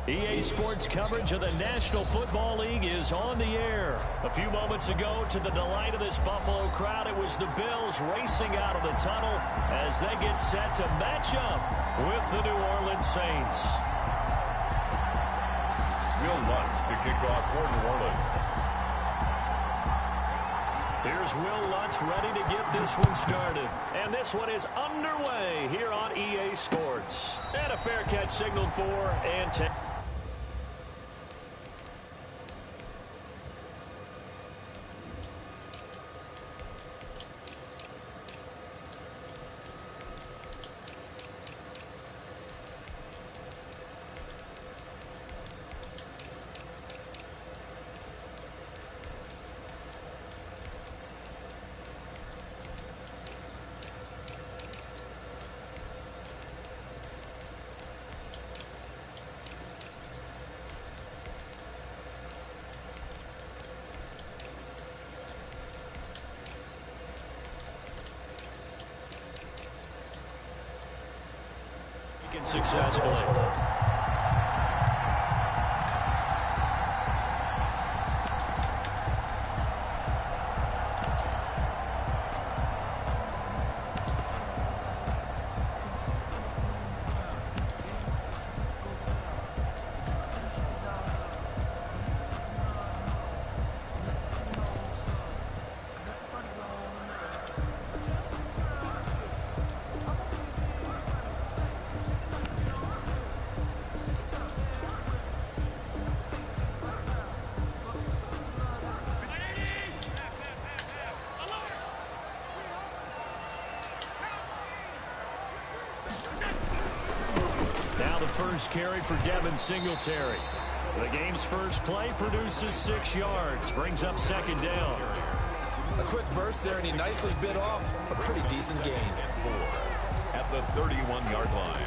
EA Sports coverage of the National Football League is on the air. A few moments ago, to the delight of this Buffalo crowd, it was the Bills racing out of the tunnel as they get set to match up with the New Orleans Saints. Will Lutz to kick off for New Orleans. Here's Will Lutz ready to get this one started. And this one is underway here on EA Sports. And a fair catch signaled for and 10. Successfully. First carry for Devin Singletary. The game's first play produces 6 yards, brings up second down. A quick burst there, and he nicely bit off a pretty decent gain. At the 31-yard line.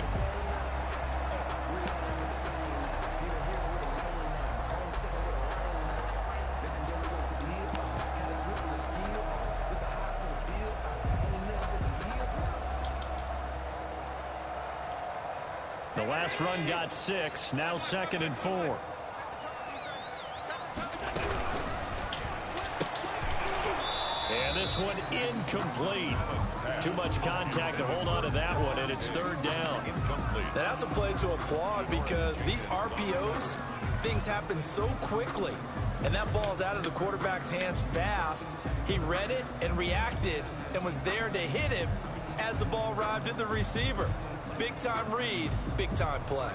The last run got 6, now 2nd and 4. And this one incomplete. Too much contact to hold on to that one, and it's 3rd down. That's a play to applaud because these RPOs, things happen so quickly. And that ball's out of the quarterback's hands fast. He read it and reacted and was there to hit him as the ball arrived at the receiver. Big-time read, big-time play.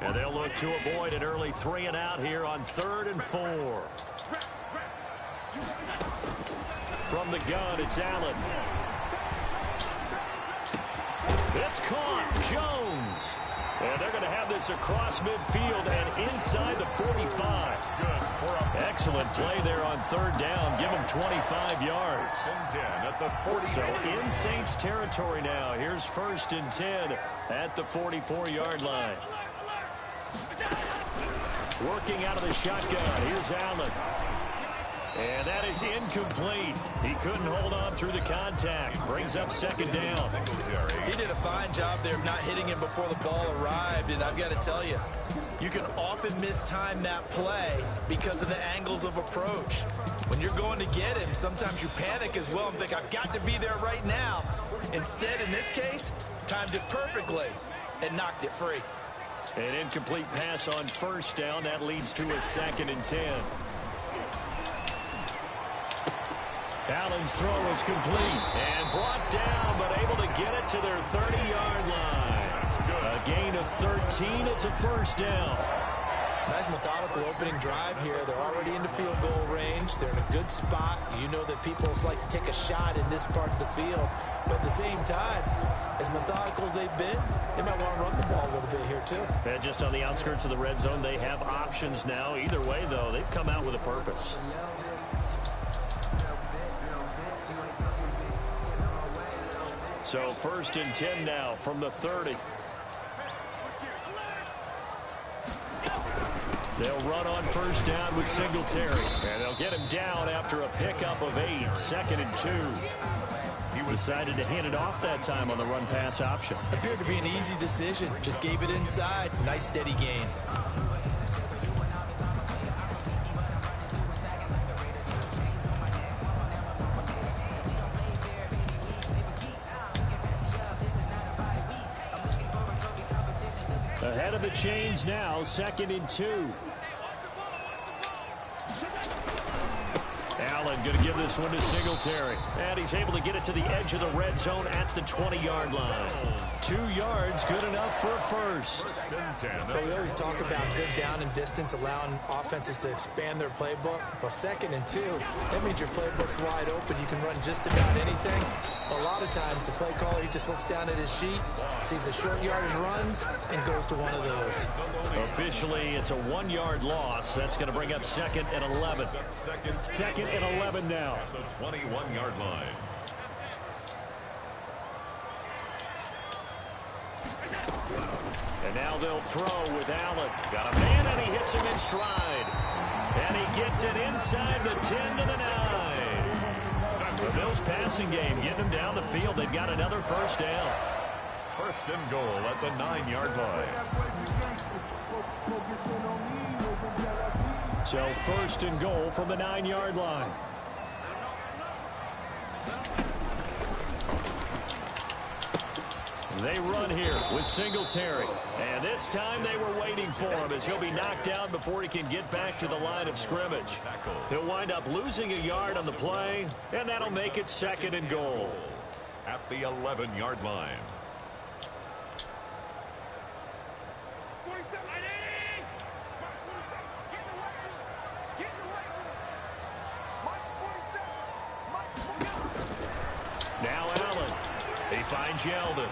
And they'll look to avoid an early 3 and out here on 3rd and 4. From the gun, it's Allen. It's caught. Jones. And they're going to have this across midfield and inside the 45. Excellent play there on 3rd down. Give them 25 yards. So in Saints territory now. Here's 1st and 10 at the 44-yard line. Working out of the shotgun. Here's Allen. And that is incomplete. He couldn't hold on through the contact. Brings up 2nd down. He did a fine job there of not hitting him before the ball arrived. And I've got to tell you, you can often mistime that play because of the angles of approach. When you're going to get him, sometimes you panic as well and think, I've got to be there right now. Instead, in this case, timed it perfectly and knocked it free. An incomplete pass on 1st down. That leads to a 2nd and 10. Allen's throw is complete and brought down, but able to get it to their 30-yard line. A gain of 13. It's a 1st down. Nice methodical opening drive here. They're already into field goal range. They're in a good spot. You know that people like to take a shot in this part of the field. But at the same time, as methodical as they've been, they might want to run the ball a little bit here too. And just on the outskirts of the red zone, they have options now. Either way, though, they've come out with a purpose. So 1st and 10 now from the 30. They'll run on first down with Singletary. And they'll get him down after a pickup of 8. 2nd and 2. He decided to hand it off that time on the run-pass option. Appeared to be an easy decision. Just gave it inside. Nice steady gain. Ahead of the chains now, 2nd and 2. Allen going to give this one to Singletary. And he's able to get it to the edge of the red zone at the 20-yard line. 2 yards, good enough for a first. Well, we always talk about good down and distance, allowing offenses to expand their playbook. Well, 2nd and 2, that means your playbook's wide open. You can run just about anything. A lot of times, the play caller, he just looks down at his sheet, sees the short yardage runs, and goes to one of those. Officially, it's a 1-yard loss. That's going to bring up 2nd and 11. 2nd and 11 now. The 21-yard line. And now they'll throw with Allen. Got a man, and he hits him in stride. And he gets it inside the 10 to the 9. The Bills passing game getting them down the field. They've got another first down. 1st and goal at the 9-yard line. So 1st and goal from the 9-yard line. They run here with Singletary. And this time they were waiting for him as he'll be knocked down before he can get back to the line of scrimmage. He'll wind up losing a yard on the play, and that'll make it 2nd and goal. At the 11-yard line. Now Allen. He finds Yeldon.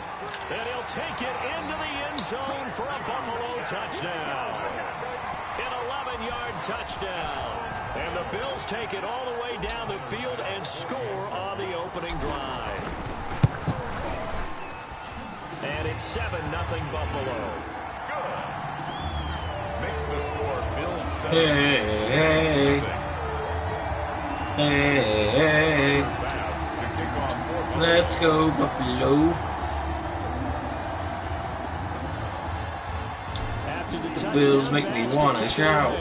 And he'll take it into the end zone for a Buffalo touchdown. An 11-yard touchdown. And the Bills take it all the way down the field and score on the opening drive. And it's 7-0 Buffalo. Good. Makes the score Bills 7. Hey. Let's go, Buffalo. After the touchdown, Bills make me want to shout.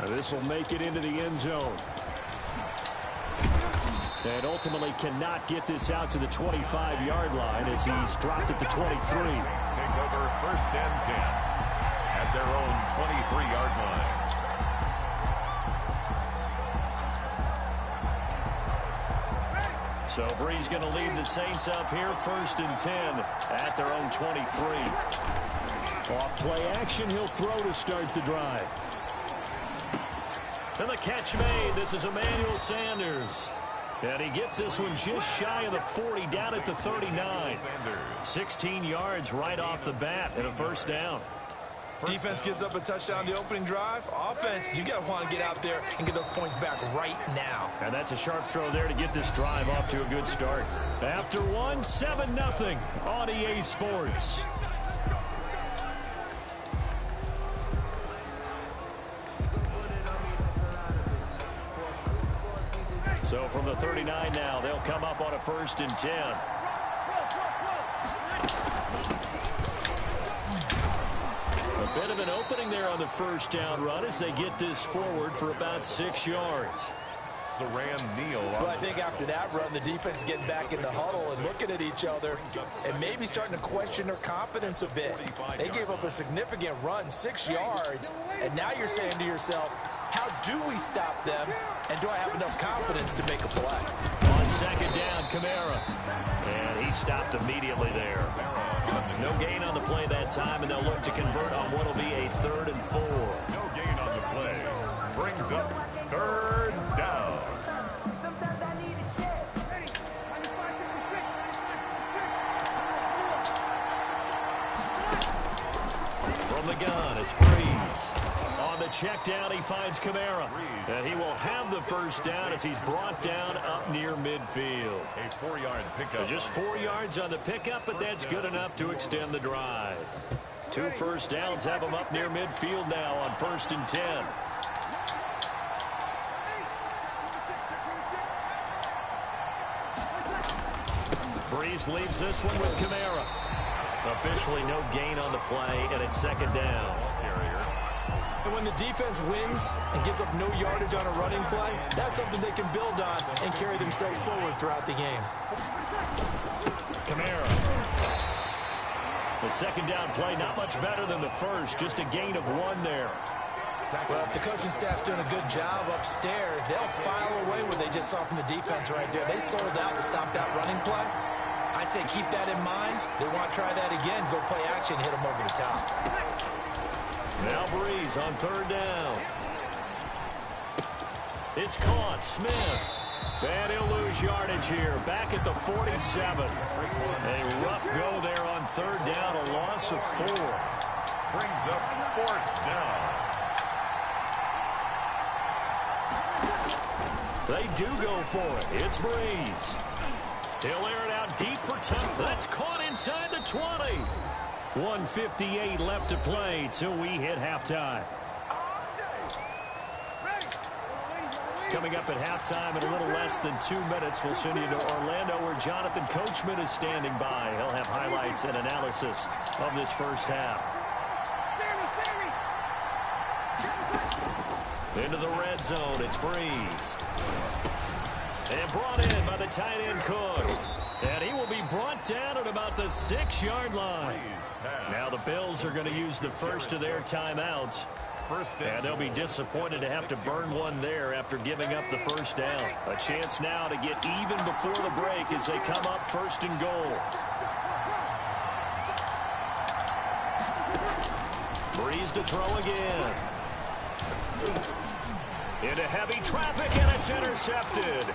This will make it into the end zone. And ultimately cannot get this out to the 25-yard line as he's dropped at the 23. Take over 1st and 10 at their own 23-yard line. So Bree's going to lead the Saints up here 1st and 10 at their own 23. Off play action, he'll throw to start the drive. And the catch made. This is Emmanuel Sanders. And he gets this one just shy of the 40 down at the 39. 16 yards right off the bat and a first down. Defense gives up a touchdown on the opening drive. Offense, you got to want to get out there and get those points back right now. And that's a sharp throw there to get this drive off to a good start. After one, 7-0 on EA Sports. So from the 39 now, they'll come up on a 1st and 10. A bit of an opening there on the first down run as they get this forward for about 6 yards. Saran Neal. Well, I think after that run, the defense is getting back in the huddle and looking at each other and maybe starting to question their confidence a bit. They gave up a significant run, 6 yards, and now you're saying to yourself, how do we stop them, and do I have enough confidence to make a play? On 2nd down, Kamara. And he stopped immediately there. No gain on the play that time, and they'll look to convert on what will be a 3rd and 4. No gain on the play. Brings up 3rd down. From the gun, it's Breeze. On the check down, he finds Kamara. And he will have the first down as he's brought down up near midfield. midfield. A 4-yard pickup. So just 4 yards on the pickup, but that's good enough to extend the drive. 2 first downs have them up near midfield now on 1st and 10. Breeze leaves this one with Kamara. Officially no gain on the play, and it's 2nd down. And when the defense wins and gives up no yardage on a running play, that's something they can build on and carry themselves forward throughout the game. Kamara. The 2nd down play, not much better than the first, just a gain of 1 there. Well, if the coaching staff's doing a good job upstairs, they'll file away what they just saw from the defense right there. They sold out to stop that running play. I'd say keep that in mind. They want to try that again, go play action, hit them over the top. Now Breeze on 3rd down. It's caught. Smith. And he'll lose yardage here. Back at the 47. A rough go there on 3rd down. A loss of 4. Brings up 4th down. They do go for it. It's Breeze. He'll air it out deep for touch. That's caught inside the 20. 1:58 left to play till we hit halftime. Coming up at halftime in a little less than 2 minutes, we'll send you to Orlando where Jonathan Coachman is standing by. He'll have highlights and analysis of this first half. Into the red zone, it's Breeze. And brought in by the tight end Cook. And he will be brought down at about the 6-yard line. Now the Bills are going to use the first of their timeouts. And they'll be disappointed to have to burn one there after giving up the first down. A chance now to get even before the break as they come up 1st and goal. Breeze to throw again. Into heavy traffic, and it's intercepted.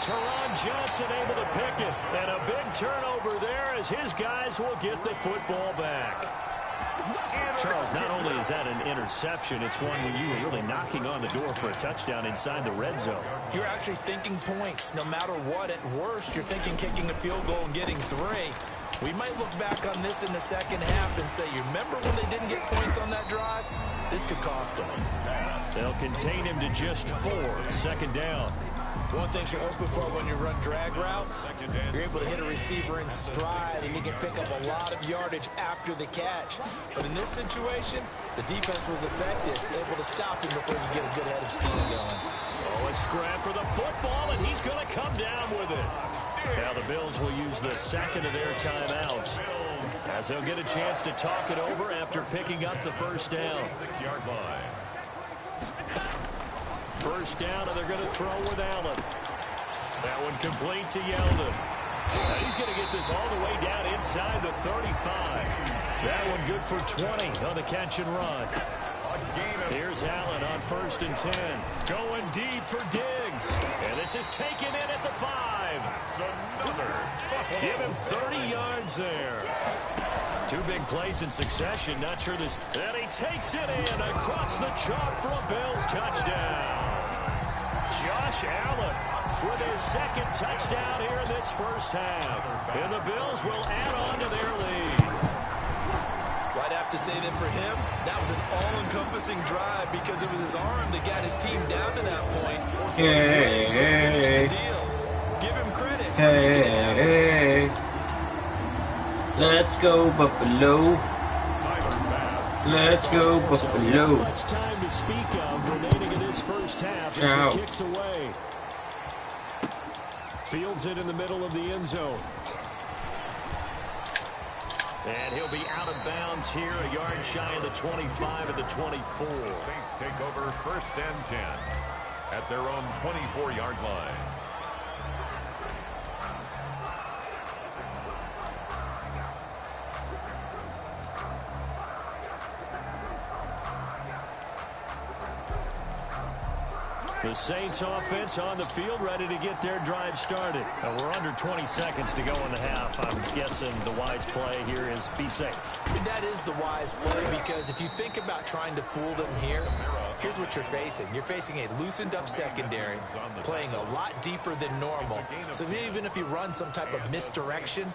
Teron Johnson able to pick it, and a big turnover there as his guys will get the football back. Charles, not only is that an interception, it's one when you were really knocking on the door for a touchdown inside the red zone. You're actually thinking points. No matter what, at worst, you're thinking kicking a field goal and getting 3. We might look back on this in the second half and say, you remember when they didn't get points on that drive? This could cost them. They'll contain him to just 4. 2nd down. One thing you're hoping for when you run drag routes, you're able to hit a receiver in stride and he can pick up a lot of yardage after the catch. But in this situation, the defense was effective, able to stop him before you get a good head of steam going. Oh, a scrap for the football, and he's going to come down with it. Now the Bills will use the 2nd of their timeouts as they'll get a chance to talk it over after picking up the first down. 6-yard line. First down, and they're going to throw with Allen. That one complete to Yeldon. Now he's going to get this all the way down inside the 35. That one good for 20 on the catch and run. Here's Allen on 1st and 10. Going deep for Diggs. And this is taken in at the 5. Give him 30 yards there. 2 big plays in succession. Not sure this. And he takes it in across the chalk for a Bills touchdown. Josh Allen with his 2nd touchdown here in this first half. And the Bills will add on to their lead. I'd have to say that for him, that was an all-encompassing drive because it was his arm that got his team down to that point. Hey. Give him credit. Hey. Let's go, Buffalo. Let's go, Buffalo. Much time to speak of remaining in this first half as he kicks away. Fields it in the middle of the end zone. And he'll be out of bounds here, a yard shy of the 25 and the 24. Saints take over 1st and 10 at their own 24-yard line. The Saints offense on the field, ready to get their drive started. And we're under 20 seconds to go in the half. I'm guessing the wise play here is be safe. That is the wise play because if you think about trying to fool them here, Here's what you're facing. You're facing a loosened up secondary, playing a lot deeper than normal. So even if you run some type of misdirection,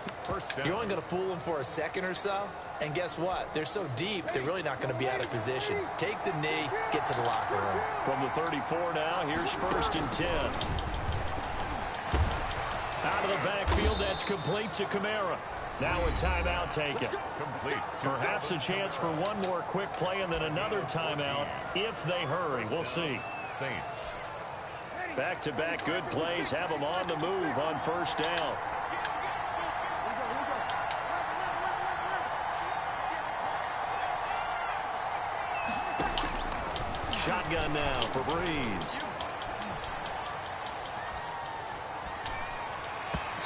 you're only going to fool them for a second or so. And guess what? They're so deep, they're really not going to be out of position. Take the knee, get to the locker room. From the 34 now, here's 1st and 10. Out of the backfield, that's complete to Kamara. Now a timeout taken. Complete. Perhaps a chance for one more quick play and then another timeout if they hurry. We'll see. Saints. Back-to-back good plays have them on the move on 1st down. Shotgun now for Breeze.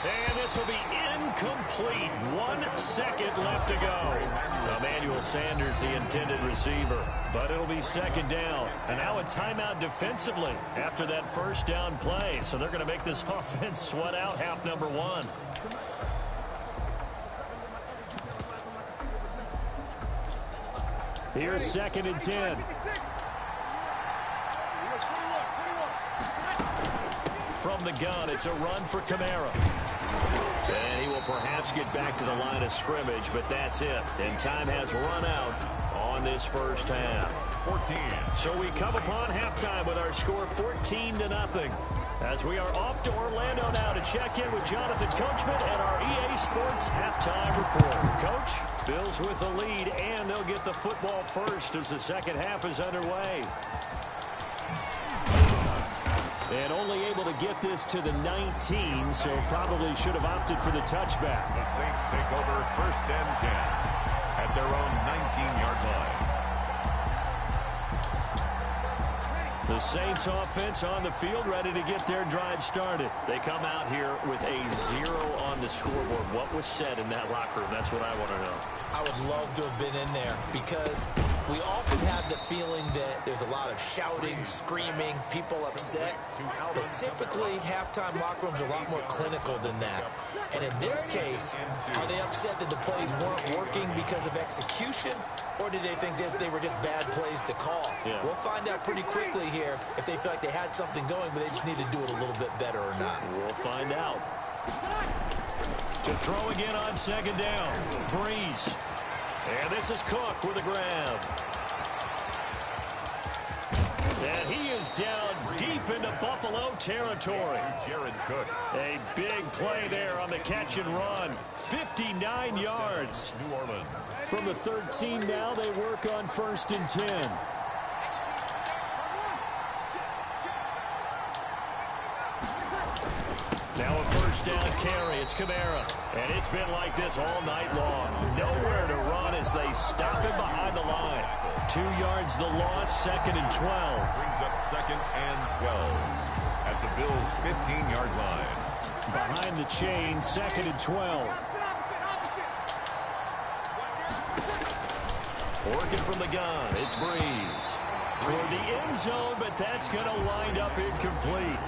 And this will be incomplete. 1 second left to go. Emmanuel Sanders, the intended receiver. But it'll be 2nd down. And now a timeout defensively after that 1st down play. So they're going to make this offense sweat out half number 1. Here's 2nd and 10. From the gun, it's a run for Kamara. And he will perhaps get back to the line of scrimmage, but that's it. And time has run out on this 1st half. 14. So we come upon halftime with our score 14-0. As we are off to Orlando now to check in with Jonathan Coachman and our EA Sports halftime report. Coach, Bills with the lead, and they'll get the football first as the 2nd half is underway. And only able to get this to the 19, so probably should have opted for the touchback. The Saints take over 1st and 10 at their own 19-yard line. The Saints offense on the field ready to get their drive started. They come out here with a 0 on the scoreboard. What was said in that locker room? That's what I want to know. I would love to have been in there because we often have the feeling that there's a lot of shouting, screaming, people upset. But typically, halftime locker rooms are a lot more clinical than that. And in this case, are they upset that the plays weren't working because of execution? Or did they think they were just bad plays to call? Yeah. We'll find out pretty quickly here if they feel like they had something going, but they just need to do it a little bit better or not. We'll find out. To throw again on 2nd down. Breeze. And this is Cook with a grab. And he is down deep into Buffalo territory. Jared Cook. A big play there on the catch and run. 59 yards. New Orleans. From the 13 now, they work on 1st and 10. Now a 1st down carry. It's Kamara. And it's been like this all night long. Nowhere to run as they stop him behind the line. 2 yards the loss, 2nd and 12. Brings up 2nd and 12 at the Bills' 15-yard line. Behind the chain, 2nd and 12. Working from the gun, it's Breeze. Toward the end zone, but that's going to wind up incomplete.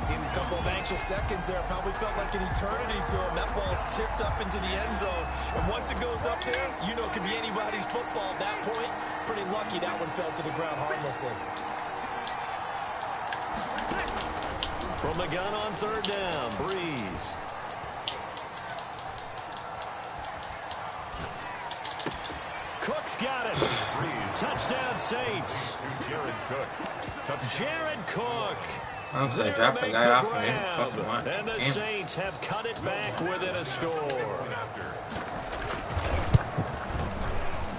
In a couple of anxious seconds there, probably felt like an eternity to him. That ball's tipped up into the end zone. And once it goes up there, you know it could be anybody's football at that point. Pretty lucky that one fell to the ground harmlessly. From the gun on 3rd down, Breeze. Cook's got it. Touchdown Saints. Jared Cook. Jared Cook. I'm just gonna drop the guy off and then fucking one. And the Saints have cut it back within a score.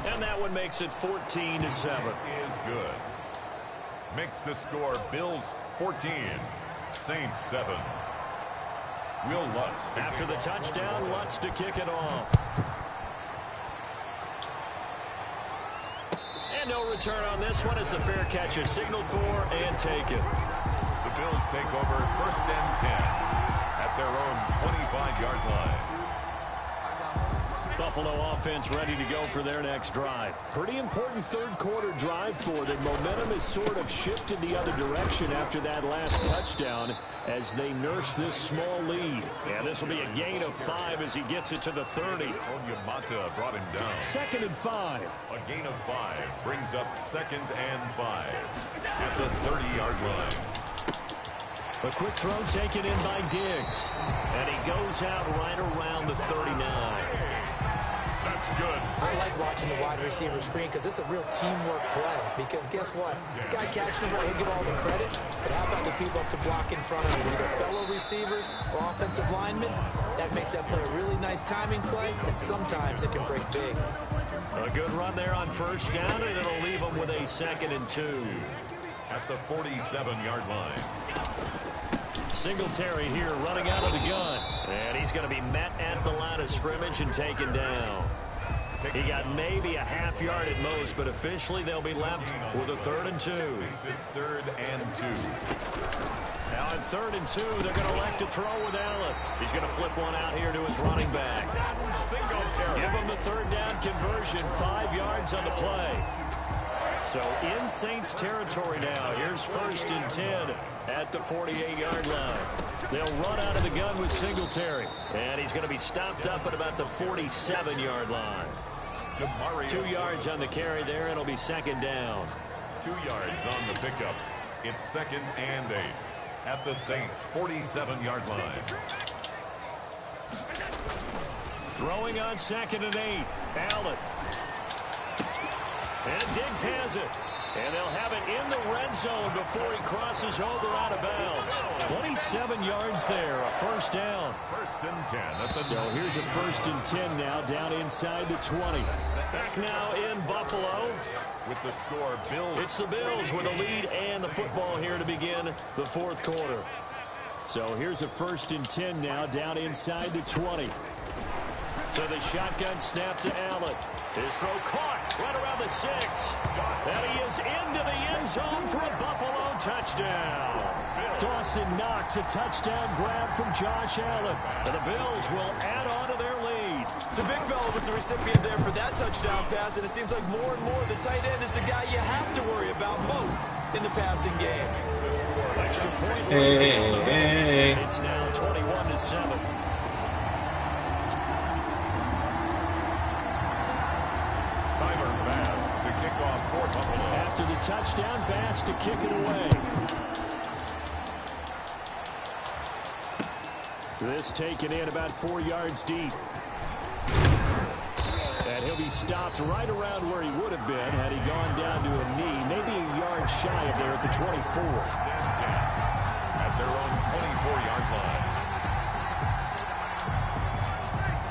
And that one makes it 14-7. Is good. Makes the score Bills 14, Saints 7. Will Lutz. After the touchdown, Lutz to kick it off. And no return on this one as the fair catch is signaled for and taken. The Bills take over 1st and 10 at their own 25-yard line. Buffalo offense ready to go for their next drive. Pretty important 3rd quarter drive for them. Momentum has sort of shifted the other direction after that last touchdown. as they nurse this small lead. And this will be a gain of 5 as he gets it to the 30. Onyemata brought him down. 2nd and 5. A gain of 5 brings up 2nd and 5 at the 30-yard line. A quick throw taken in by Diggs. And he goes out right around the 39. That's good. I like watching the wide receiver screen because it's a real teamwork play. Because guess what? The guy catching the ball, he'll get all the credit. But how about the people up to block in front of him? Either fellow receivers or offensive linemen. That makes that play a really nice timing play. And sometimes it can break big. A good run there on 1st down, and it'll leave them with a 2nd and 2. At the 47-yard line. Singletary here running out of the gun. And he's going to be met at the line of scrimmage and taken down. He got maybe a half yard at most, but officially they'll be left with a 3rd and 2. 3rd and 2. Now on 3rd and 2, they're going to elect to throw with Allen. He's going to flip one out here to his running back. Give him the 3rd down conversion, 5 yards on the play. So in Saints territory now. Here's 1st and 10 at the 48-yard line. They'll run out of the gun with Singletary. And he's going to be stopped up at about the 47-yard line. 2 yards on the carry there, and it'll be 2nd down. 2 yards on the pickup. It's 2nd and 8 at the Saints' 47-yard line. Throwing on 2nd and 8. Allen. And Diggs has it. And they'll have it in the red zone before he crosses over out of bounds. 27 yards there, a 1st down. 1st and 10 at the So here's a 1st and 10 now, down inside the 20. Back now in Buffalo. With the score, Bills. It's the Bills with a lead and the football here to begin the 4th quarter. So here's a 1st and 10 now, down inside the 20. So the shotgun snap to Allen. His throw caught right around the 6. And he is into the end zone for a Buffalo touchdown. Dawson Knox, a touchdown grab from Josh Allen. And the Bills will add on to their lead. The big fella was the recipient there for that touchdown pass, and it seems like more and more the tight end is the guy you have to worry about most in the passing game. Extra point. Hey. It's now 21-7. After the touchdown, Bass to kick it away. This taken in about 4 yards deep. And he'll be stopped right around where he would have been had he gone down to a knee, maybe a yard shy of there at the 24. At their own 24-yard line.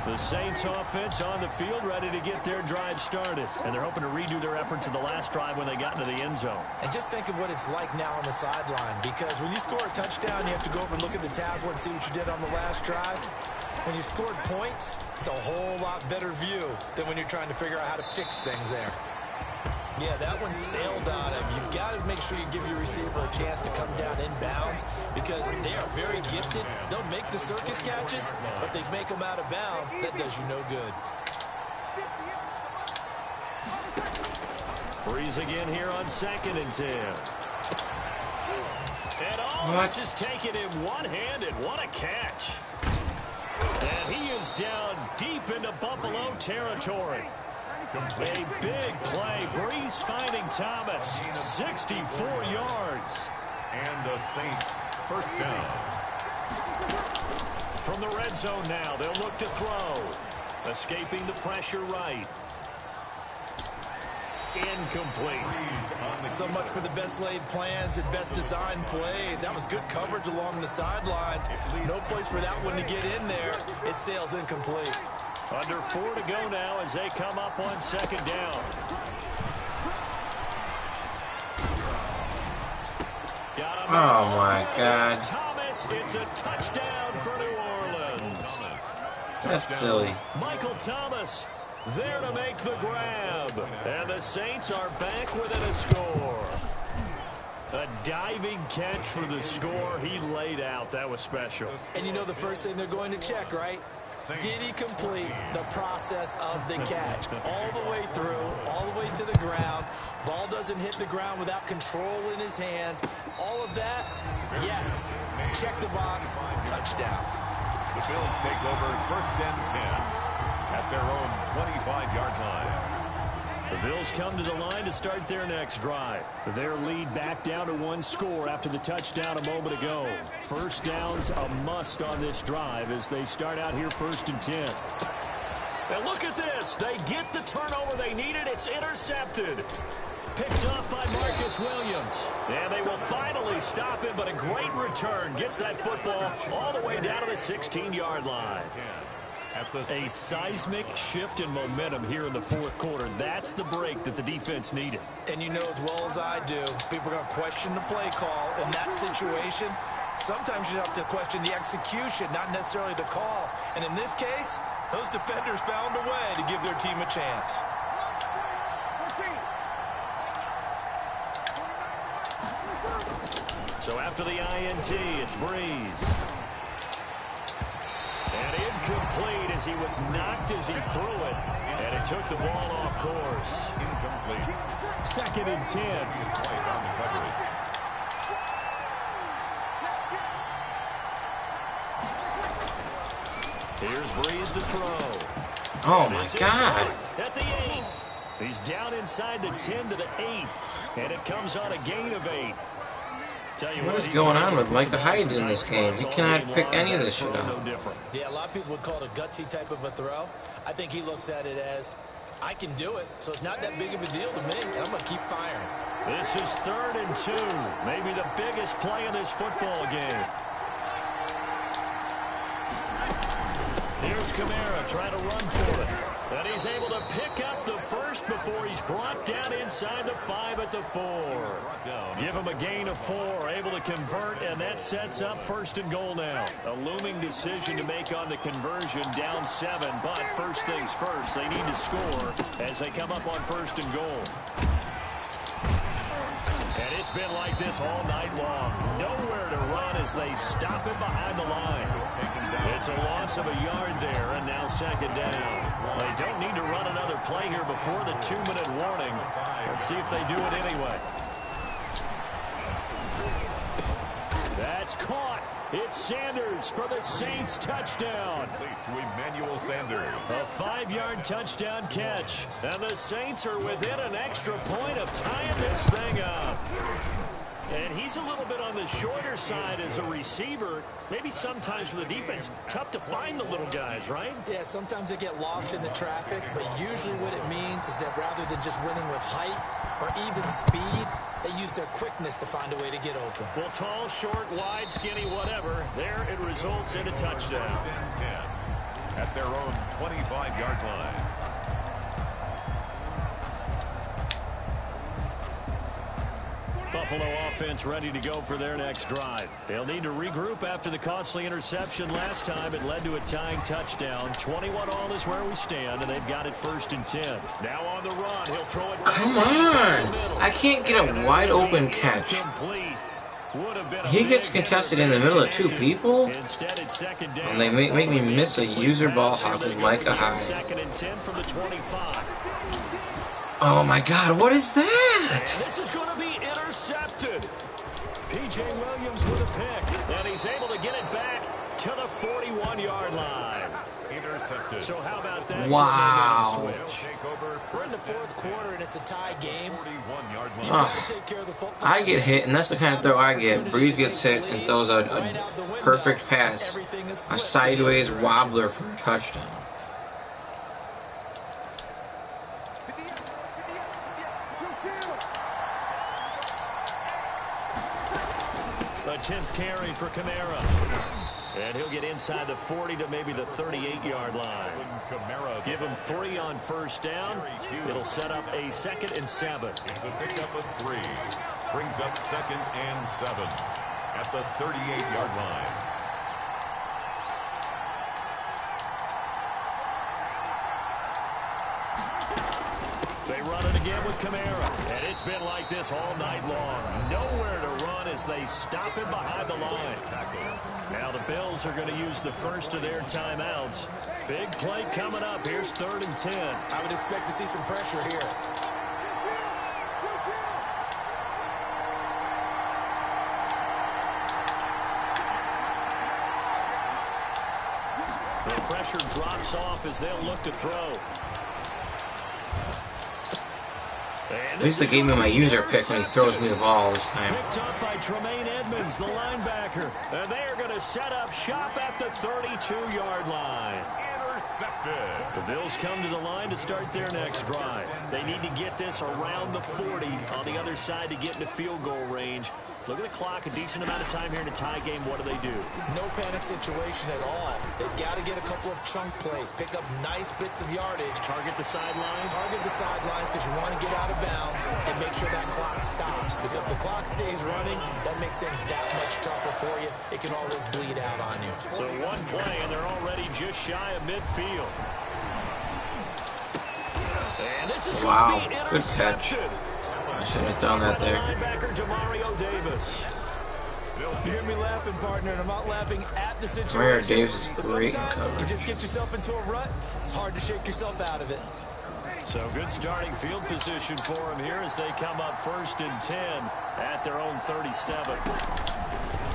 The Saints offense on the field, ready to get their drive started. And they're hoping to redo their efforts in the last drive when they got into the end zone. And just think of what it's like now on the sideline. Because when you score a touchdown, you have to go over and look at the tablet and see what you did on the last drive. When you scored points, it's a whole lot better view than when you're trying to figure out how to fix things there. Yeah, that one sailed on him. You've got to make sure you give your receiver a chance to come down inbounds because they are very gifted. They'll make the circus catches, but they make them out of bounds. That does you no good. Breeze again here on 2nd and 10. And this is taken in one-handed. What a catch. And he is down deep into Buffalo territory. A big play. Breeze finding Thomas. 64 yards. And the Saints 1st down. From the red zone now, they'll look to throw. Escaping the pressure right. Incomplete. So much for the best laid plans and best designed plays. That was good coverage along the sidelines. No place for that one to get in there. It sails incomplete. Under 4 to go now as they come up on 2nd down. Oh my God. Thomas, it's a touchdown for New Orleans. That's silly. Michael Thomas there to make the grab. And the Saints are back within a score. A diving catch for the score he laid out. That was special. And you know the first thing they're going to check, right? did he complete the process of the catch? All the way through, all the way to the ground. Ball doesn't hit the ground without control in his hands. All of that, yes. Check the box, touchdown. The Bills take over 1st and 10 at their own 25-yard line. The Bills come to the line to start their next drive. Their lead back down to 1 score after the touchdown a moment ago. First down's a must on this drive as they start out here 1st and 10. And look at this. They get the turnover they needed. It's intercepted. Picked up by Marcus Williams. And they will finally stop him, but a great return. Gets that football all the way down to the 16-yard line. A seismic shift in momentum here in the 4th quarter. That's the break that the defense needed. And you know as well as I do, people are going to question the play call in that situation. Sometimes you have to question the execution, not necessarily the call. And in this case, those defenders found a way to give their team a chance. So after the INT, it's Breeze. And incomplete as he was knocked as he threw it. And it took the ball off course. Incomplete. 2nd and 10. Twice on the coverage. Here's Breeze to throw. Oh, my God. At the 8. He's down inside the 10 to the 8. And it comes on a gain of 8. What is going on with Micah Hyde in this game? He cannot pick any of this shit up. Yeah, a lot of people would call it a gutsy type of a throw. I think he looks at it as, I can do it, so it's not that big of a deal to me, and I'm going to keep firing. This is 3rd and 2. Maybe the biggest play in this football game. Here's Kamara trying to run for it. And he's able to pick up the first before he's brought down inside the 5 at the 4. Give him a gain of 4, able to convert, and that sets up 1st and goal now. A looming decision to make on the conversion, down 7, but first things first, they need to score as they come up on 1st and goal. And it's been like this all night long. Nowhere to run as they stop him behind the line. It's a loss of a yard there, and now 2nd down. They don't need to run another play here before the 2-minute warning. Let's see if they do it anyway. That's caught. It's Sanders for the Saints touchdown. To Emmanuel Sanders. A 5-yard touchdown catch. And the Saints are within an extra point of tying this thing up. And he's a little bit on the shorter side as a receiver. Maybe sometimes for the defense, tough to find the little guys, right? Yeah, sometimes they get lost in the traffic, but usually what it means is that rather than just winning with height or even speed, they use their quickness to find a way to get open. Well, tall, short, wide, skinny, whatever, there it results in a touchdown. 10 at their own 25-yard line. Buffalo offense ready to go for their next drive. They'll need to regroup after the costly interception last time. It led to a tying touchdown. 21-all is where we stand, and they've got it 1st and 10. Now on the run, he'll throw it. Come on! I can't get a wide open catch. He gets contested in the middle of 2 people, and they make me miss a user ball hawk with Micah Hyde. 2nd and 10 from the 25. Oh my God, what is that? This is going to be intercepted. P.J. Williams with a pick, and he's able to get it back to the 41-yard line. Intercepted. So how about that? Wow. We're in the 4th quarter, and it's a tie game. I get hit, and that's the kind of throw I get. Breeze gets hit and throws a perfect pass. A sideways wobbler for a touchdown. The 10th carry for Kamara. And he'll get inside the 40 to maybe the 38-yard line. Give him 3 on 1st down. It'll set up a 2nd and 7. It's a pickup of 3. Brings up 2nd and 7 at the 38-yard line. They running again with Kamara. And it's been like this all night long. Nowhere to run as they stop him behind the line. Now the Bills are going to use the first of their timeouts. Big play coming up. Here's 3rd and 10. I would expect to see some pressure here. The pressure drops off as they'll look to throw. At least they gave me my user pick when he throws me the ball this time. Picked up by Tremaine Edmonds, the linebacker. And they are going to set up shop at the 32-yard line. Intercepted. The Bills come to the line to start their next drive. They need to get this around the 40 on the other side to get into field goal range. Look at the clock, a decent amount of time here in a tie game. What do? No panic situation at all. They've got to get a couple of chunk plays, pick up nice bits of yardage. Target the sidelines. Target the sidelines because you want to get out of bounds and make sure that clock stops. Because if the clock stays running, that makes things that much tougher for you. It can always bleed out on you. So one play, and they're already just shy of midfield. And this is wow, going to be good catch. I shouldn't have done that there. You hear me laughing, partner, and I'm not laughing at the situation. Mario Davis is great in sometimes coverage. you just get yourself into a rut. It's hard to shake yourself out of it. So good starting field position for him here as they come up 1st and 10 at their own 37.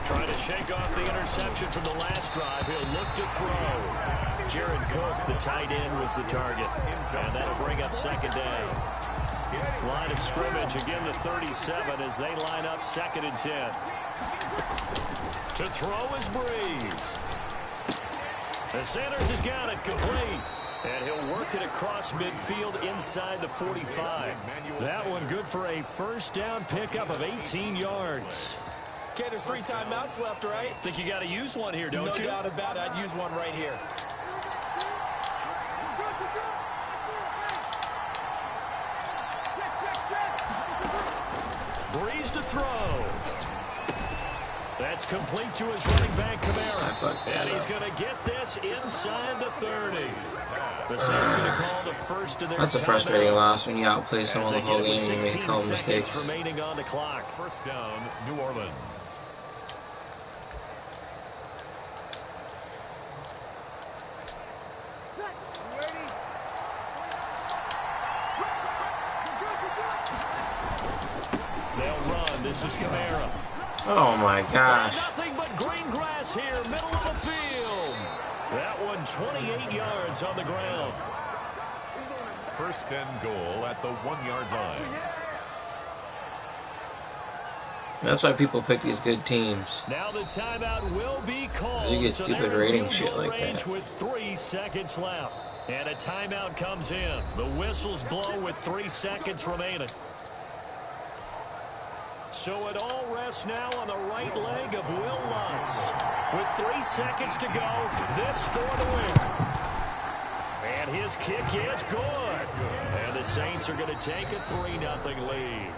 Trying to shake off the interception from the last drive. He'll look to throw. Jared Cook, the tight end, was the target. And that'll bring up 2nd down. Line of scrimmage, again the 37 as they line up 2nd and 10. To throw is Breeze. The Sanders has got it complete. And he'll work it across midfield inside the 45. That one good for a 1st down pickup of 18 yards. Okay, there's 3 timeouts left, right? Think you got to use one here, don't you? No doubt about it. I'd use one right here. Breeze to throw. That's complete to his running back, Kamara. And he's going to get this inside the 30. The Saints going to call the first of their That's a frustrating loss when you outplay someone the whole game and you make a couple mistakes. Remaining on the clock. 1st down, New Orleans. They'll run. This is Kamara. Oh my gosh. Nothing but green grass here, middle of the field. That one 28 yards on the ground. 1st and goal at the 1-yard line. That's why people pick these good teams. Now the timeout will be called. You get stupid rating shit like that. With 3 seconds left. And a timeout comes in. The whistles blow with 3 seconds remaining. So it all rests now on the right leg of Will Lutz. With 3 seconds to go, this for the win. And his kick is good. And the Saints are going to take a 3-0 lead.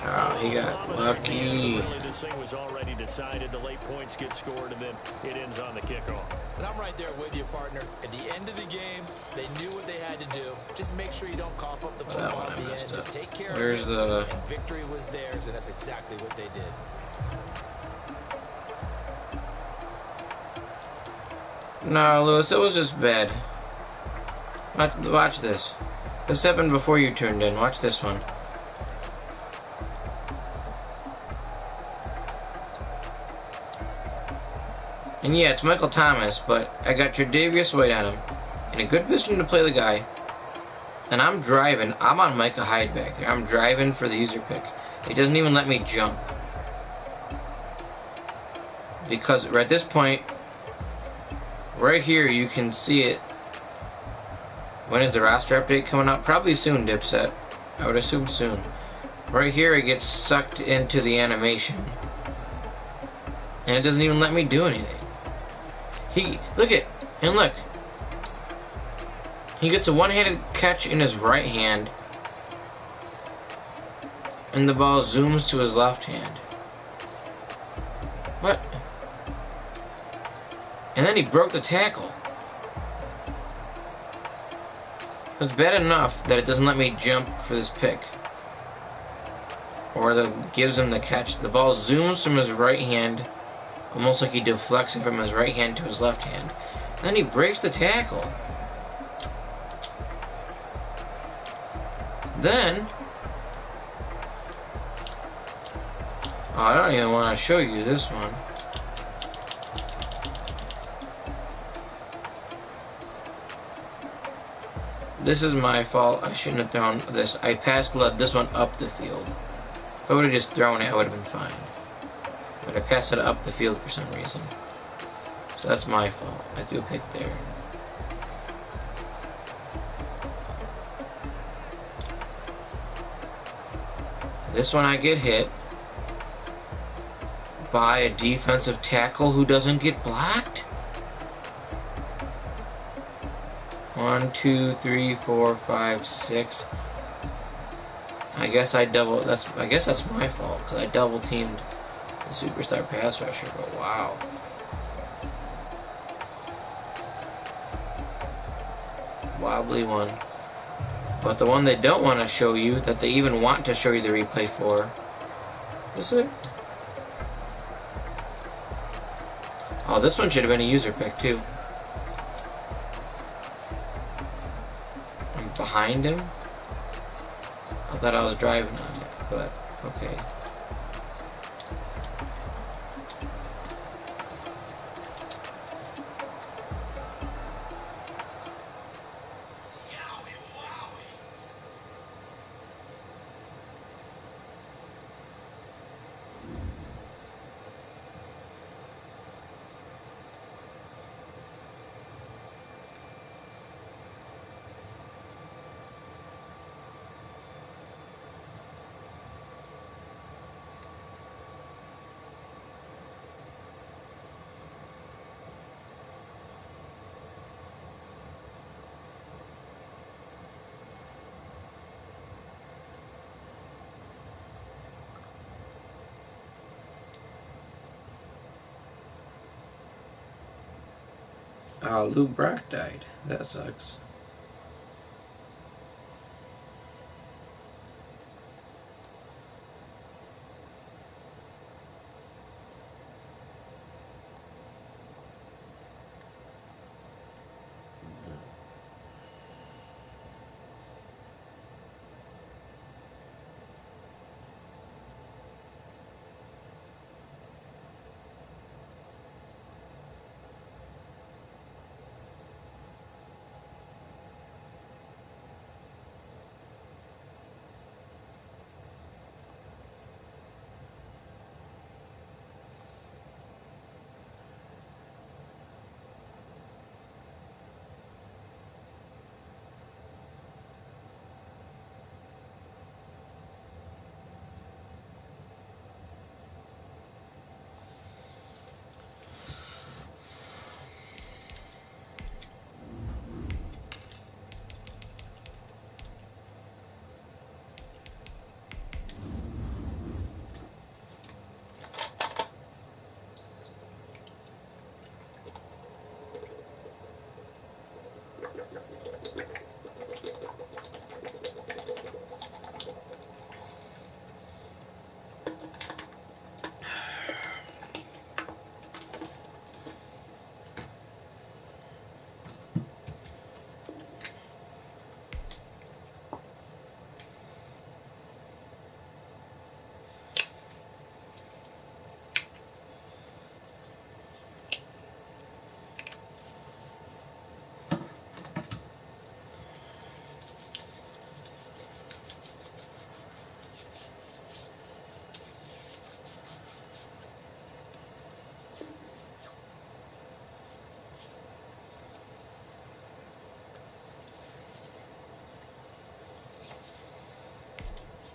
Oh, he got lucky. This thing was already decided. The late points get scored, and then it ends on the kickoff. And I'm right there with you, partner. At the end of the game, they knew what they had to do. Just make sure you don't cough up the football at the end. Just take care of it. And victory was theirs, and that's exactly what they did. No, Lewis, it was just bad. Watch this. This happened before you turned in. Watch this one. And yeah, it's Michael Thomas, but I got Tre'Davious White on him. In a good position to play the guy. And I'm driving. I'm on Micah Hyde back there. I'm driving for the user pick. It doesn't even let me jump. Because at this point, right here, you can see it. When is the roster update coming up? Probably soon, Dipset. I would assume soon. Right here, it gets sucked into the animation. And it doesn't even let me do anything. Look. He gets a one-handed catch in his right hand. And the ball zooms to his left hand. What? And then he broke the tackle. It's bad enough that it doesn't let me jump for this pick. Or that gives him the catch. The ball zooms from his right hand, almost like he deflects it from his right hand to his left hand. And then he breaks the tackle. Then, oh, I don't even want to show you this one. This is my fault. I shouldn't have thrown this. I led this one up the field. If I would have just thrown it, I would have been fine. But I passed it up the field for some reason. So that's my fault. I threw a pick there. This one I get hit by a defensive tackle who doesn't get blocked. 1, 2, 3, 4, 5, 6. I guess that's my fault because I double teamed the superstar pass rusher. But wow. Wobbly one. But the one they don't want to show you, that they even want to show you the replay for, is it? Oh, this one should have been a user pick too. I'm behind him. I thought I was driving on it, but okay. Oh, Lou Brock died. That sucks.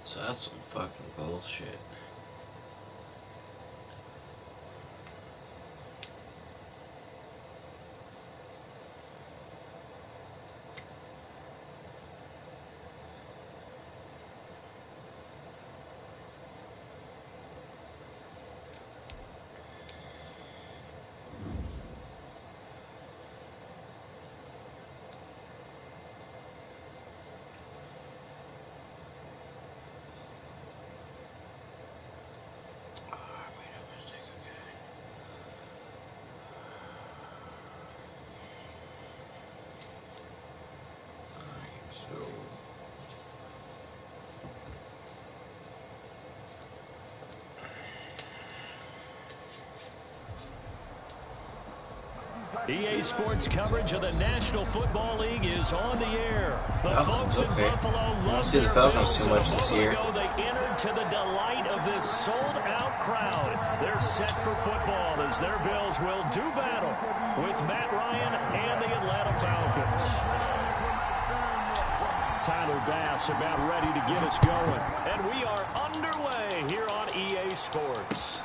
So that's some fucking bullshit. EA Sports coverage of the National Football League is on the air. The folks in Buffalo love I don't see the Falcons too much this year. They entered to the delight of this sold-out crowd. They're set for football as their Bills will do battle with Matt Ryan and the Atlanta Falcons. Tyler Bass about ready to get us going. And we are underway here on EA Sports.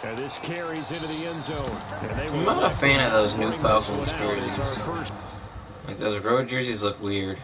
And this carries into the end zone. I'm not a fan of those new Falcons jerseys. Like, those road jerseys look weird.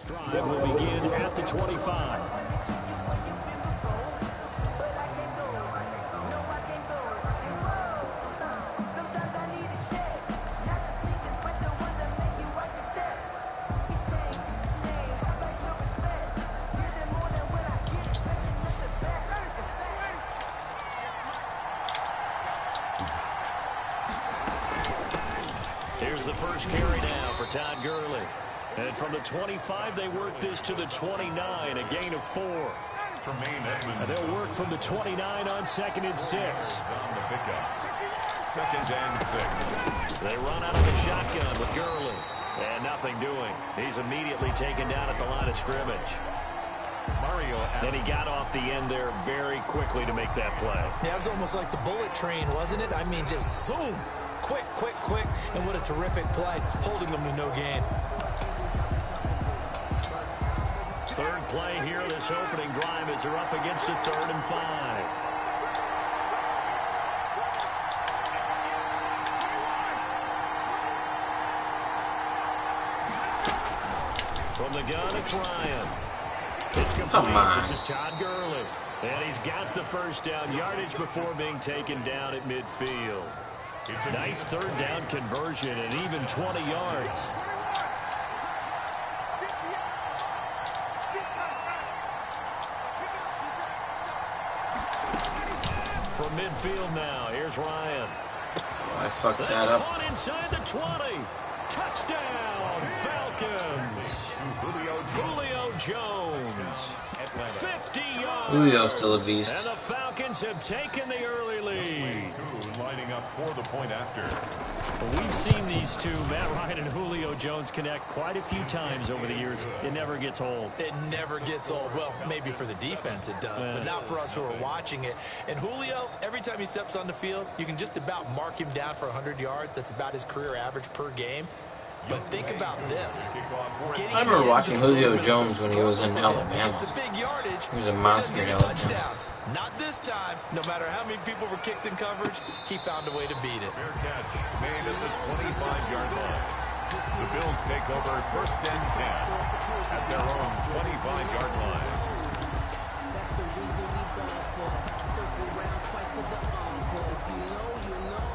Drive will begin at the 25. Here's the first carry now for Todd Gurley. And from the 25, they work this to the 29, a gain of 4. And they'll work from the 29 on 2nd and 6. On the pickup. 2nd and 6. They run out of the shotgun with Gurley. And nothing doing. He's immediately taken down at the line of scrimmage. And he got off the end there very quickly to make that play. Yeah, it was almost like the bullet train, wasn't it? I mean, just zoom. Quick, quick, quick. And what a terrific play, holding them to no gain. Third play here, this opening drive as they're up against a 3rd and 5. From the gun, it's Ryan. It's complete. Come on. This is Todd Gurley. And he's got the first down yardage before being taken down at midfield. Nice 3rd down conversion and even 20 yards. From midfield now, here's Ryan. I fucked that up. Caught inside the 20. Touchdown, Falcons. Julio Jones. 50 yards. Julio's still a beast. And the Falcons have taken the early lead. Lining up for the point after. Well, we've seen these two, Matt Ryan and Julio Jones, connect quite a few times over the years. It never gets old. It never gets old. Well, maybe for the defense it does, but not for us who are watching it. And Julio, every time he steps on the field, you can just about mark him down for 100 yards. That's about his career average per game. But think about this. I remember watching Julio Jones when he was in Alabama. The big yardage, He was a monster in Alabama. Not this time. No matter how many people were kicked in coverage, he found a way to beat it. Fair catch made at the 25-yard line. The Bills take over 1st and 10 at their own 25-yard line. That's the reason we ball for. Circle round twice to the encore. If you know, you know.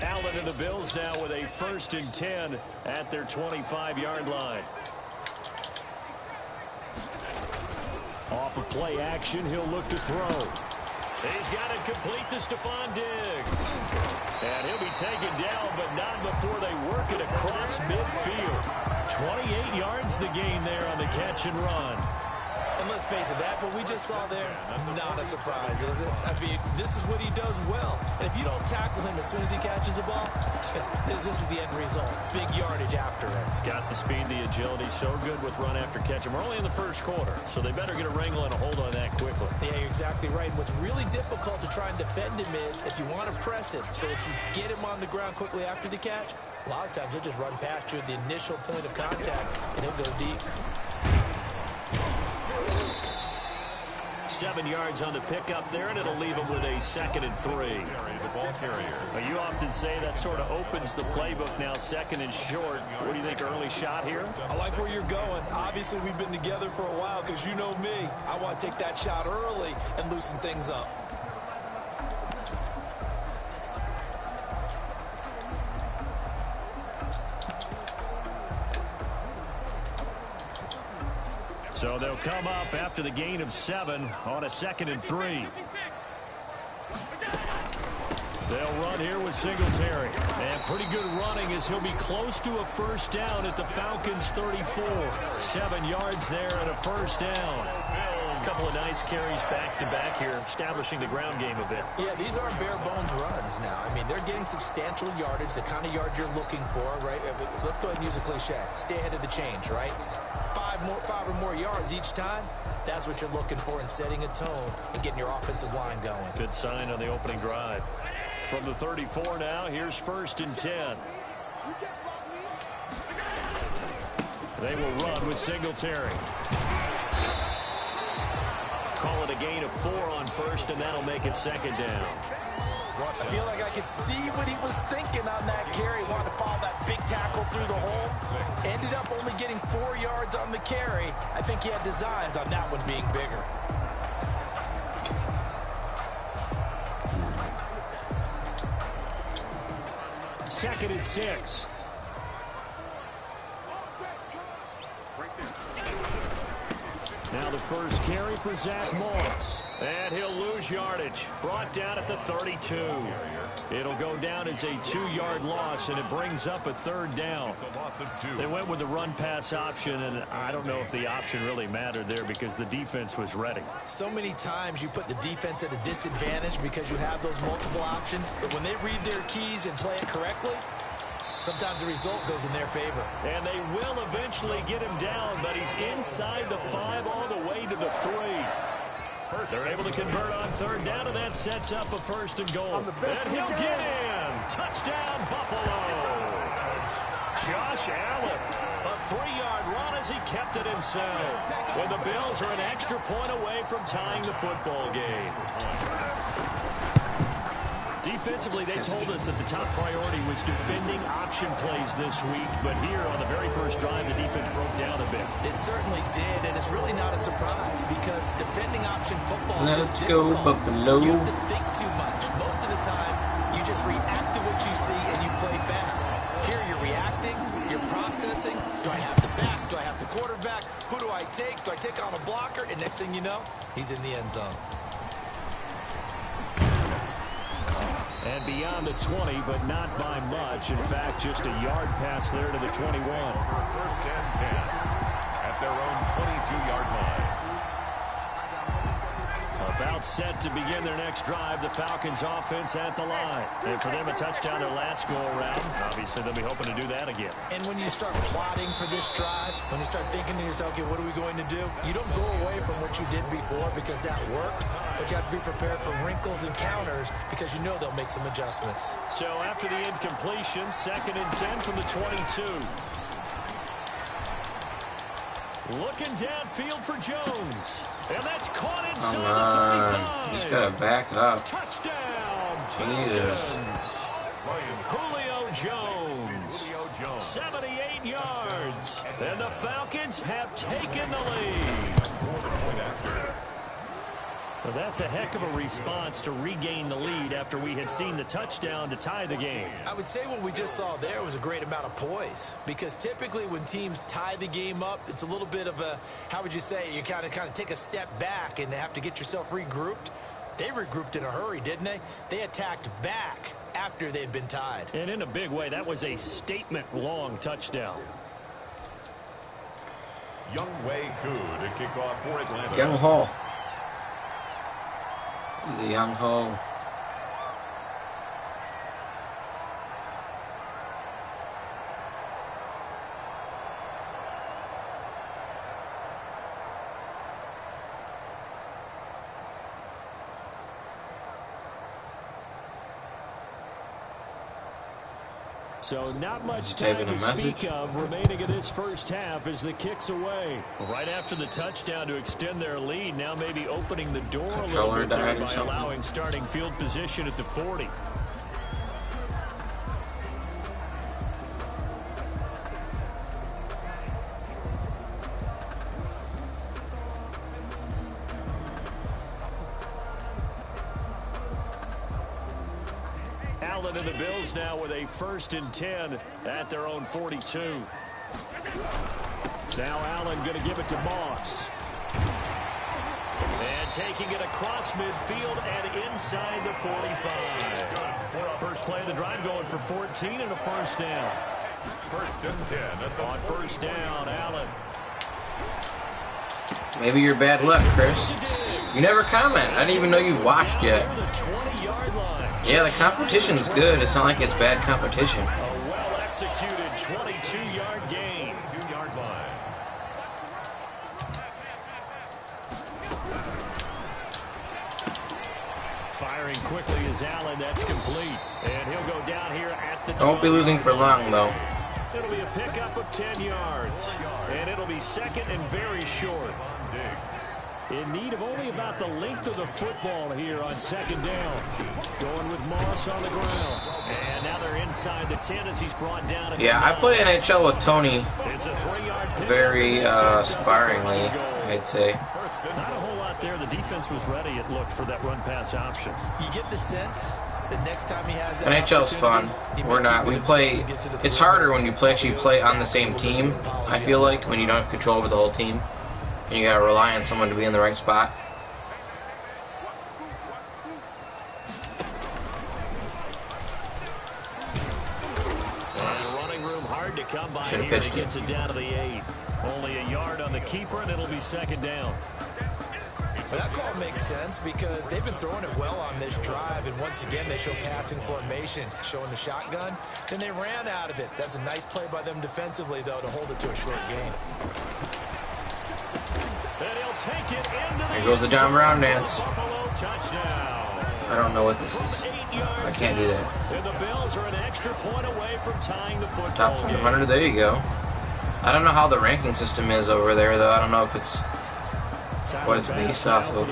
Allen and the Bills now with a 1st and 10 at their 25-yard line. Off of play action, he'll look to throw. He's got it complete to Stephon Diggs. And he'll be taken down, but not before they work it across midfield. 28 yards the gain there on the catch and run. And let's face it, that what we just saw there, not a surprise, is it? I mean, this is what he does well. And if you don't tackle him as soon as he catches the ball, this is the end result. Big yardage after it. Got the speed, the agility, so good with run after catch. And we're only in the first quarter, so they better get a wrangle and a hold on that quickly. Yeah, you're exactly right. And what's really difficult to try and defend him is if you want to press him so that you get him on the ground quickly after the catch, a lot of times he'll just run past you at the initial point of contact, and he'll go deep. 7 yards on the pickup there, and it'll leave him with a 2nd and 3. The ball carrier. Well, you often say that sort of opens the playbook now, 2nd and short. What do you think, early shot here? I like where you're going. Obviously, we've been together for a while because you know me. I want to take that shot early and loosen things up. So they'll come up after the gain of 7 on a 2nd and 3. They'll run here with Singletary. And pretty good running as he'll be close to a first down at the Falcons' 34. 7 yards there and a first down. A couple of nice carries back-to-back here, establishing the ground game a bit. Yeah, these aren't bare-bones runs now. I mean, they're getting substantial yardage, the kind of yards you're looking for, right? Let's go ahead and use a cliche. Stay ahead of the change, right? 5 or more yards each time, that's what you're looking for in setting a tone and getting your offensive line going. Good sign on the opening drive. From the 34 now, here's 1st and 10. They will run with Singletary. Call it a gain of 4 on 1st, and that'll make it 2nd down. I feel like I could see what he was thinking on that carry. Wanted to follow that big tackle through the hole. Ended up only getting 4 yards on the carry. I think he had designs on that one being bigger. Second and 6. Now the first carry for Zach Moss. And he'll lose yardage. Brought down at the 32. It'll go down as a 2-yard loss, and it brings up a 3rd down. They went with the run-pass option, and I don't know if the option really mattered there because the defense was ready. So many times you put the defense at a disadvantage because you have those multiple options, but when they read their keys and play it correctly, sometimes the result goes in their favor. And they will eventually get him down, but he's inside the 5 all the way to the 3. They're able to convert on 3rd down, and that sets up a 1st and goal. And he'll get in. Touchdown, Buffalo. Josh Allen, a 3-yard run as he kept it himself. And the Bills are an extra point away from tying the football game. Defensively, they told us that the top priority was defending option plays this week, but here on the very first drive, the defense broke down a bit. It certainly did, and it's really not a surprise because defending option football is Let's difficult. go, Buffalo. You have to think too much. Most of the time, you just react to what you see and you play fast. Here, you're reacting, you're processing. Do I have the back? Do I have the quarterback? Who do I take? Do I take on a blocker? And next thing you know, he's in the end zone. And beyond the 20, but not by much. In fact, just a yard pass there to the 21. 1st and 10 at their own 22-yard line. About set to begin their next drive. The Falcons offense at the line. And for them, a touchdown their last go-around. Obviously, they'll be hoping to do that again. And when you start plotting for this drive, when you start thinking to yourself, okay, what are we going to do? You don't go away from what you did before because that worked, but you have to be prepared for wrinkles and counters because you know they'll make some adjustments. So after the incompletion, 2nd and 10 from the 22. Looking downfield for Jones. And that's caught inside the 35. He's got to back it up. Touchdown, Jesus. Falcons. Julio Jones. 78 yards. And the Falcons have taken the lead. Well, that's a heck of a response to regain the lead after we had seen the touchdown to tie the game. I would say what we just saw there was a great amount of poise because typically when teams tie the game up, it's a little bit of a, how would you say, you kind of take a step back and have to get yourself regrouped. They regrouped in a hurry, didn't they? They attacked back after they'd been tied. And in a big way, that was a statement-long touchdown. Young Wei Koo to kick off for Atlanta. Young Ho. He's a young Ho. So not much time to speak of remaining in this first half as the kick's away. Right after the touchdown to extend their lead, now maybe opening the door a little bit there by allowing starting field position at the 40. Allen and the Bills now with a 1st and 10 at their own 42. Now Allen going to give it to Moss. And taking it across midfield and inside the 45. First play of the drive going for 14 and a 1st down. 1st and 10 at the on 1st down, Allen. Maybe you're bad luck, Chris. You never comment. I didn't even know you watched yet. Yeah, the competition's good. It's not like it's bad competition. A well-executed 22-yard gain. 2-yard line. Firing quickly is Allen. That's complete. And he'll go down here at the 12. Won't be losing for long, though. It'll be a pickup of 10 yards. And it'll be 2nd and very short. In need of only about the length of the football here on 2nd down. Going with Moss on the ground. And now they're inside the 10 as he's brought down. Yeah, I play NHL with Tony it's a 3-yard very sparingly, I'd say. Not a whole lot there. The defense was ready, it looked, for that run-pass option. You get the sense that next time he has that NHL's fun. We play. It's harder when you actually play on the same team, I feel like, when you don't have control over the whole team. And you gotta rely on someone to be in the right spot. Running room hard to come by. Should have pitched it. Gets it down to the 8. Only a yard on the keeper, and it'll be 2nd down. Well, that call makes sense because they've been throwing it well on this drive, and once again they show passing formation, showing the shotgun. Then they ran out of it. That's a nice play by them defensively, though, to hold it to a short gain. There goes the John Brown dance. I don't know what this is. I can't do that. And the Bills are an extra point away from tying the football Top 100, there you go. I don't know how the ranking system is over there, though. I don't know if it's what it's based off of.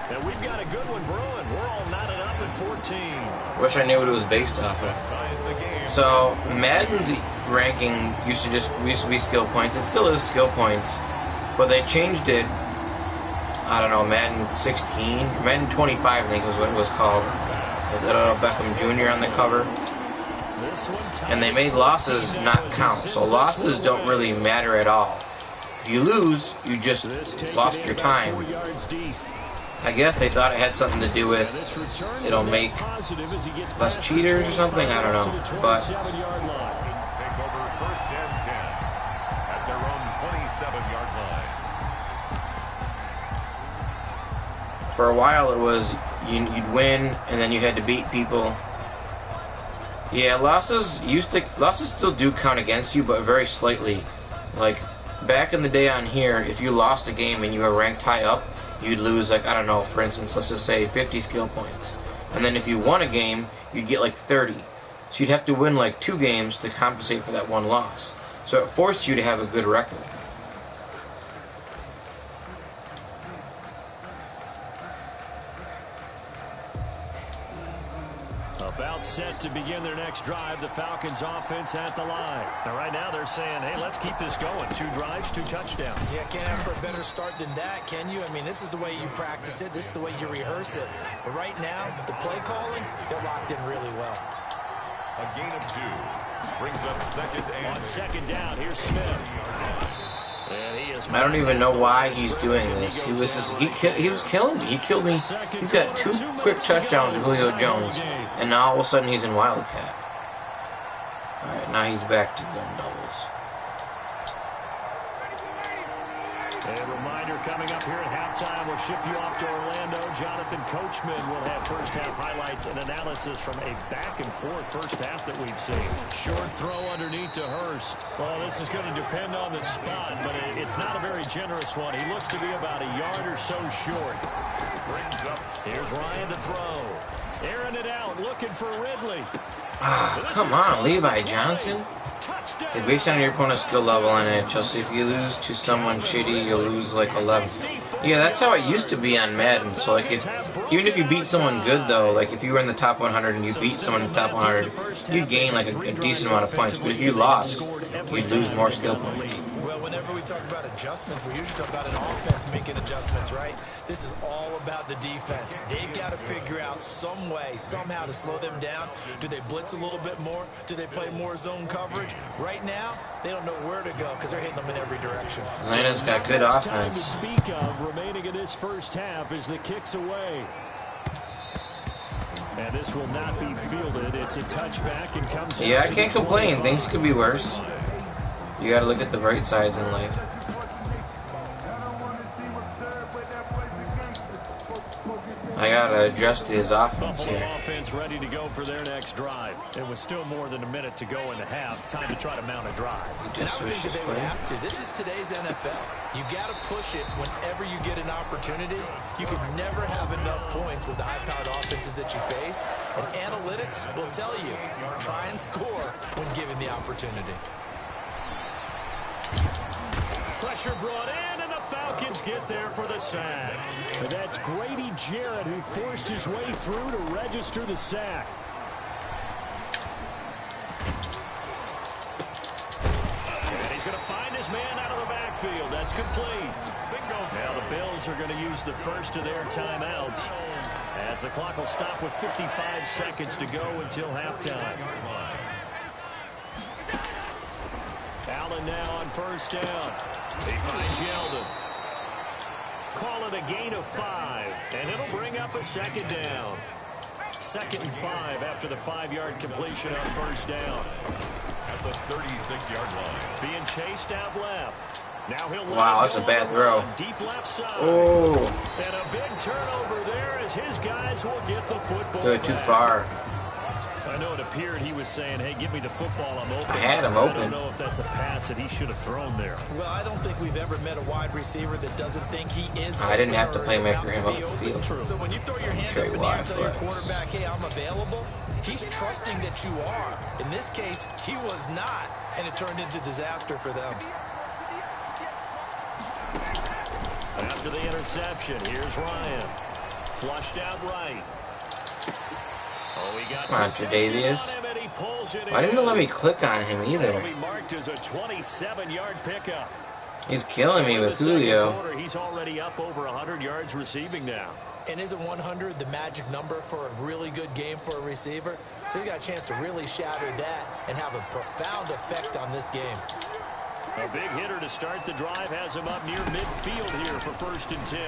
And we've got a good one brewing. We're all knotted up at 14. Wish I knew what it was based off of. So Madden's ranking used to be skill points. It still is skill points, but they changed it. I don't know, Madden 16, Madden 25, I think was what it was called. With Odell Beckham Jr. on the cover. And they made losses not count. So losses don't really matter at all. If you lose, you just lost your time. I guess they thought it had something to do with it'll make less cheaters or something. I don't know. But take over 1st and 10 at their own 27-yard line. for a while it was you'd win and then you had to beat people. Yeah, losses still do count against you, but very slightly. Like back in the day on here, if you lost a game and you were ranked high up, you'd lose, like, I don't know, for instance, let's just say 50 skill points. And then if you won a game, you'd get like 30. So you'd have to win like 2 games to compensate for that one loss. So it forced you to have a good record. About set to begin their next drive, the Falcons offense at the line. Now right now they're saying, hey, let's keep this going. 2 drives, 2 touchdowns. Yeah, can't ask for a better start than that, can you? I mean, this is the way you practice it. This is the way you rehearse it. But right now, the play calling, they're locked in really well. A gain of 2 brings up 2nd and on 2nd down. Here's Smith. I don't even know why he's doing this. He was killing me. He killed me. He's got 2 quick touchdowns with Julio Jones, and now all of a sudden he's in Wildcat. Now he's back to gun doubles. A reminder coming up here at halftime. We'll ship you off to Orlando. Jonathan Coachman will have first half highlights and analysis from a back-and-forth first half that we've seen. Short throw underneath to Hurst. Well, this is going to depend on the spot, but it's not a very generous one. He looks to be about a yard or so short. Brings up. Here's Ryan to throw. Airing it out, looking for Ridley. Ah, come on, Levi Johnson. They base on your opponent's skill level in it. Just if you lose to someone shitty, you'll lose like 11. Yeah, that's how it used to be on Madden. So like, even if you beat someone good though, like if you were in the top 100 and you beat someone in the top 100, you'd gain like a decent amount of points. But if you lost, you'd lose more skill points. Well, whenever we talk about adjustments, we usually talk about an offense making adjustments, right? This is all about the defense. They've got to figure out some way, somehow to slow them down. Do they blitz a little bit more? Do they play more zone coverage? Right now, they don't know where to go because they're hitting them in every direction. Atlanta's got good offense. Speak of remaining in this first half as the kick's away. And this will not be fielded. It's a touchback and comes. Yeah, I can't complain. Things could be worse. You gotta look at the bright sides in life. I gotta adjust his offense here. Offense ready to go for their next drive. It was still more than a minute to go in the half. Time to try to mount a drive. He just switched his play. This is today's NFL. You got to push it whenever you get an opportunity. You can never have enough points with the high-powered offenses that you face. And analytics will tell you, try and score when given the opportunity. Pressure brought in, and the Falcons get there for the sack. And that's Grady Jarrett who forced his way through to register the sack. And he's going to find his man out of the backfield. That's complete. Now the Bills are going to use the first of their timeouts as the clock will stop with 55 seconds to go until halftime. Allen now on first down. He finds Yeldon. Call it a gain of 5, and it'll bring up a second down. 2nd and 5 after the 5-yard completion on first down. At the 36-yard line. Being chased out left. Now he'll wow, that's a bad throw. Deep left side. Oh. And a big turnover there as his guys will get the football. Do it too far. I know it appeared he was saying, hey, give me the football, I'm open. I had him open. I don't know if that's a pass that he should have thrown there. Well, I don't think we've ever met a wide receiver that doesn't think he is. I didn't have to play maker him up the field. So when you throw your hand up in the air and tell your quarterback, hey, I'm available, he's trusting that you are. In this case, he was not, and it turned into disaster for them. After the interception, here's Ryan. Flushed out right. Oh, he got Davies. Why didn't it let me click on him either? Be marked as a 27-yard pickup. He's killing me with Julio. He's already up over 100 yards receiving now. And isn't 100 the magic number for a really good game for a receiver? So he got a chance to really shatter that and have a profound effect on this game. A big hitter to start the drive has him up near midfield here for 1st and 10.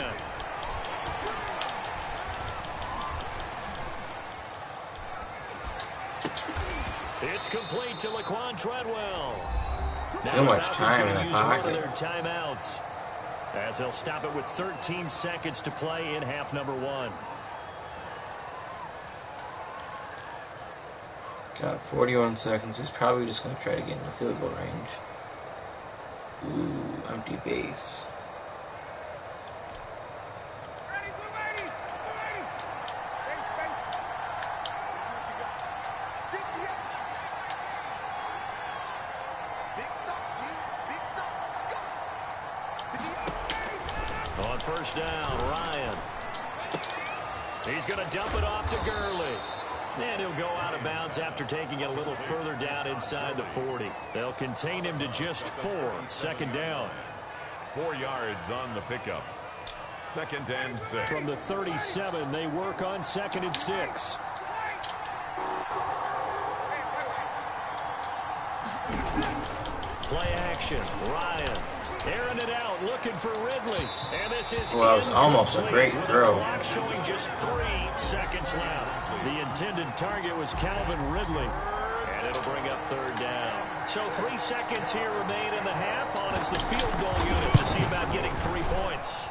It's complete to Laquan Treadwell. Too much time in the pocket. Their timeouts as they'll stop it with 13 seconds to play in half number 1. Got 41 seconds. He's probably just going to try to get in the field goal range. Ooh, empty base. On first down, Ryan. He's going to dump it off to Gurley. And he'll go out of bounds after taking it a little further down inside the 40. They'll contain him to just 4. 2nd down. 4 yards on the pickup. 2nd and 6. From the 37, they work on 2nd and 6. Play action. Ryan. Airing it out, looking for Ridley. And this is well, that was almost a great throw. The clock showing just 3 seconds left. The intended target was Calvin Ridley. It'll bring up third down. So 3 seconds here remain in the half on as the field goal unit to see about getting 3 points.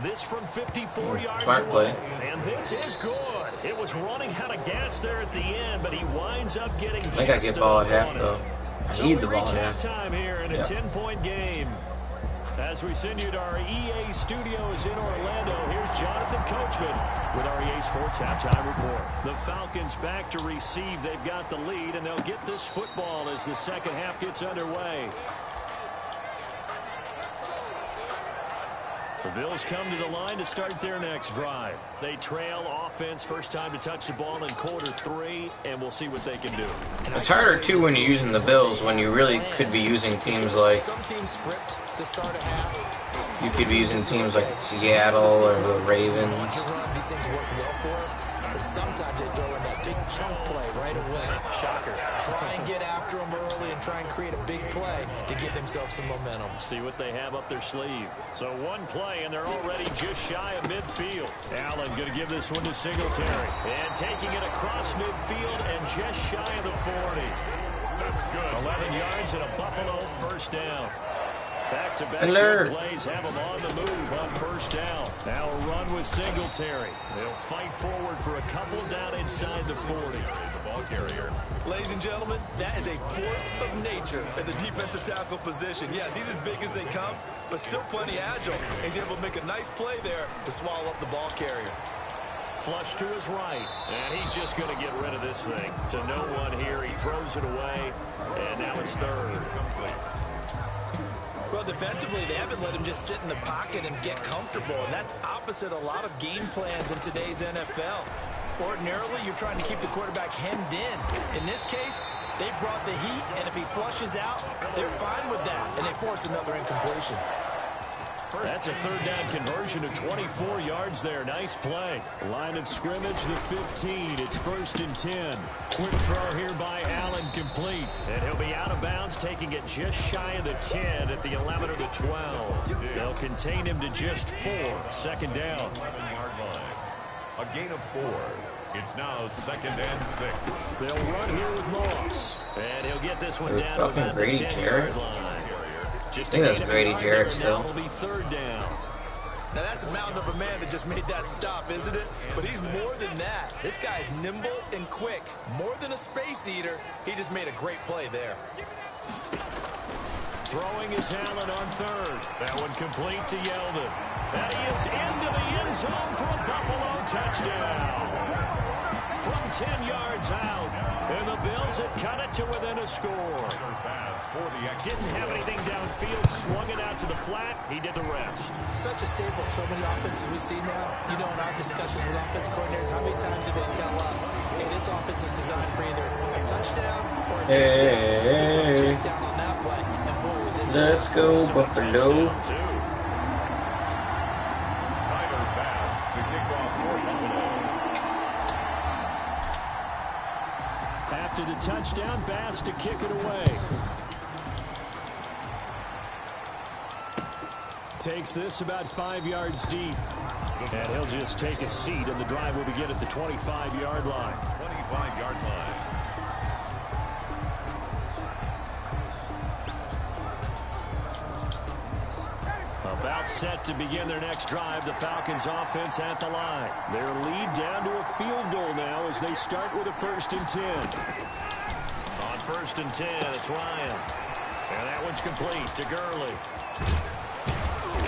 This from 54 yards Smart away. play. And this is good. It was running out of gas there at the end, but he winds up getting just I gotta get ball at half, on it. though. I So need we the ball reach at half. halftime here in a Yep. 10-point game. As we send you to our EA studios in Orlando, here's Jonathan Coachman with our EA Sports Halftime Report. The Falcons back to receive. They've got the lead, and they'll get this football as the second half gets underway. The Bills come to the line to start their next drive. They trail offense, first time to touch the ball in quarter 3, and we'll see what they can do. It's harder, too, when you're using the Bills, when you really could be using teams like... Some teams script to start a half. You could be using teams like Seattle or the Ravens. These things work well for us, but sometimes they throw in that big chunk play right away. Shocker. Try and get after them early and try and create a big play to give themselves some momentum. See what they have up their sleeve. So one play, and they're already just shy of midfield. Allen going to give this one to Singletary. And taking it across midfield and just shy of the 40. That's good. 11 yards and a Buffalo first down. Back-to-back Alert. good plays have them on the move on first down. Now a run with Singletary. They'll fight forward for a couple down inside the 40. The ball carrier. Ladies and gentlemen, that is a force of nature at the defensive tackle position. Yes, he's as big as they come, but still plenty agile. He's able to make a nice play there to swallow up the ball carrier. Flush to his right, and he's just going to get rid of this thing. To no one here, he throws it away, and now it's third. Well, defensively, they haven't let him just sit in the pocket and get comfortable, and that's opposite a lot of game plans in today's NFL. Ordinarily, you're trying to keep the quarterback hemmed in. In this case, they brought the heat, and if he flushes out, they're fine with that, and they force another incompletion. That's a third down conversion of 24 yards there. Nice play. Line of scrimmage, the 15. It's 1st and 10. Quick throw here by Allen, complete. And he'll be out of bounds, taking it just shy of the 10 at the 11 or the 12. They'll contain him to just 4. Second down. 11-yard line. A gain of 4. It's now 2nd and 6. They'll run here with Moss. And he'll get this one They're down to fucking about the Grady 10-yard line. Just I think that's Grady Jarrett still. That'll be third down. Now, that's a mountain of a man that just made that stop, isn't it? But he's more than that. This guy's nimble and quick. More than a space eater, he just made a great play there. Throwing is Allen on third. That one complete to Yeldon. And he is into the end zone for a Buffalo touchdown. From 10 yards out. And the Bills have cut it to within a score. Didn't have anything downfield. Swung it out to the flat. He did the rest. Such a staple of so many offenses we see now. You know, in our discussions with offense coordinators, how many times do they tell us, hey, this offense is designed for either a touchdown or a check down. We saw a check down on that play, and boy, was this Let's go, Buffalo. Tyler Bass to kick off for Buffalo. After the touchdown, Bass to kick it away. Takes this about 5 yards deep. And he'll just take a seat, and the drive will begin at the 25-yard line. 25-yard line. About set to begin their next drive. The Falcons offense at the line. Their lead down to a field goal now as they start with a 1st and 10. On 1st and 10, it's Ryan. And that one's complete to Gurley.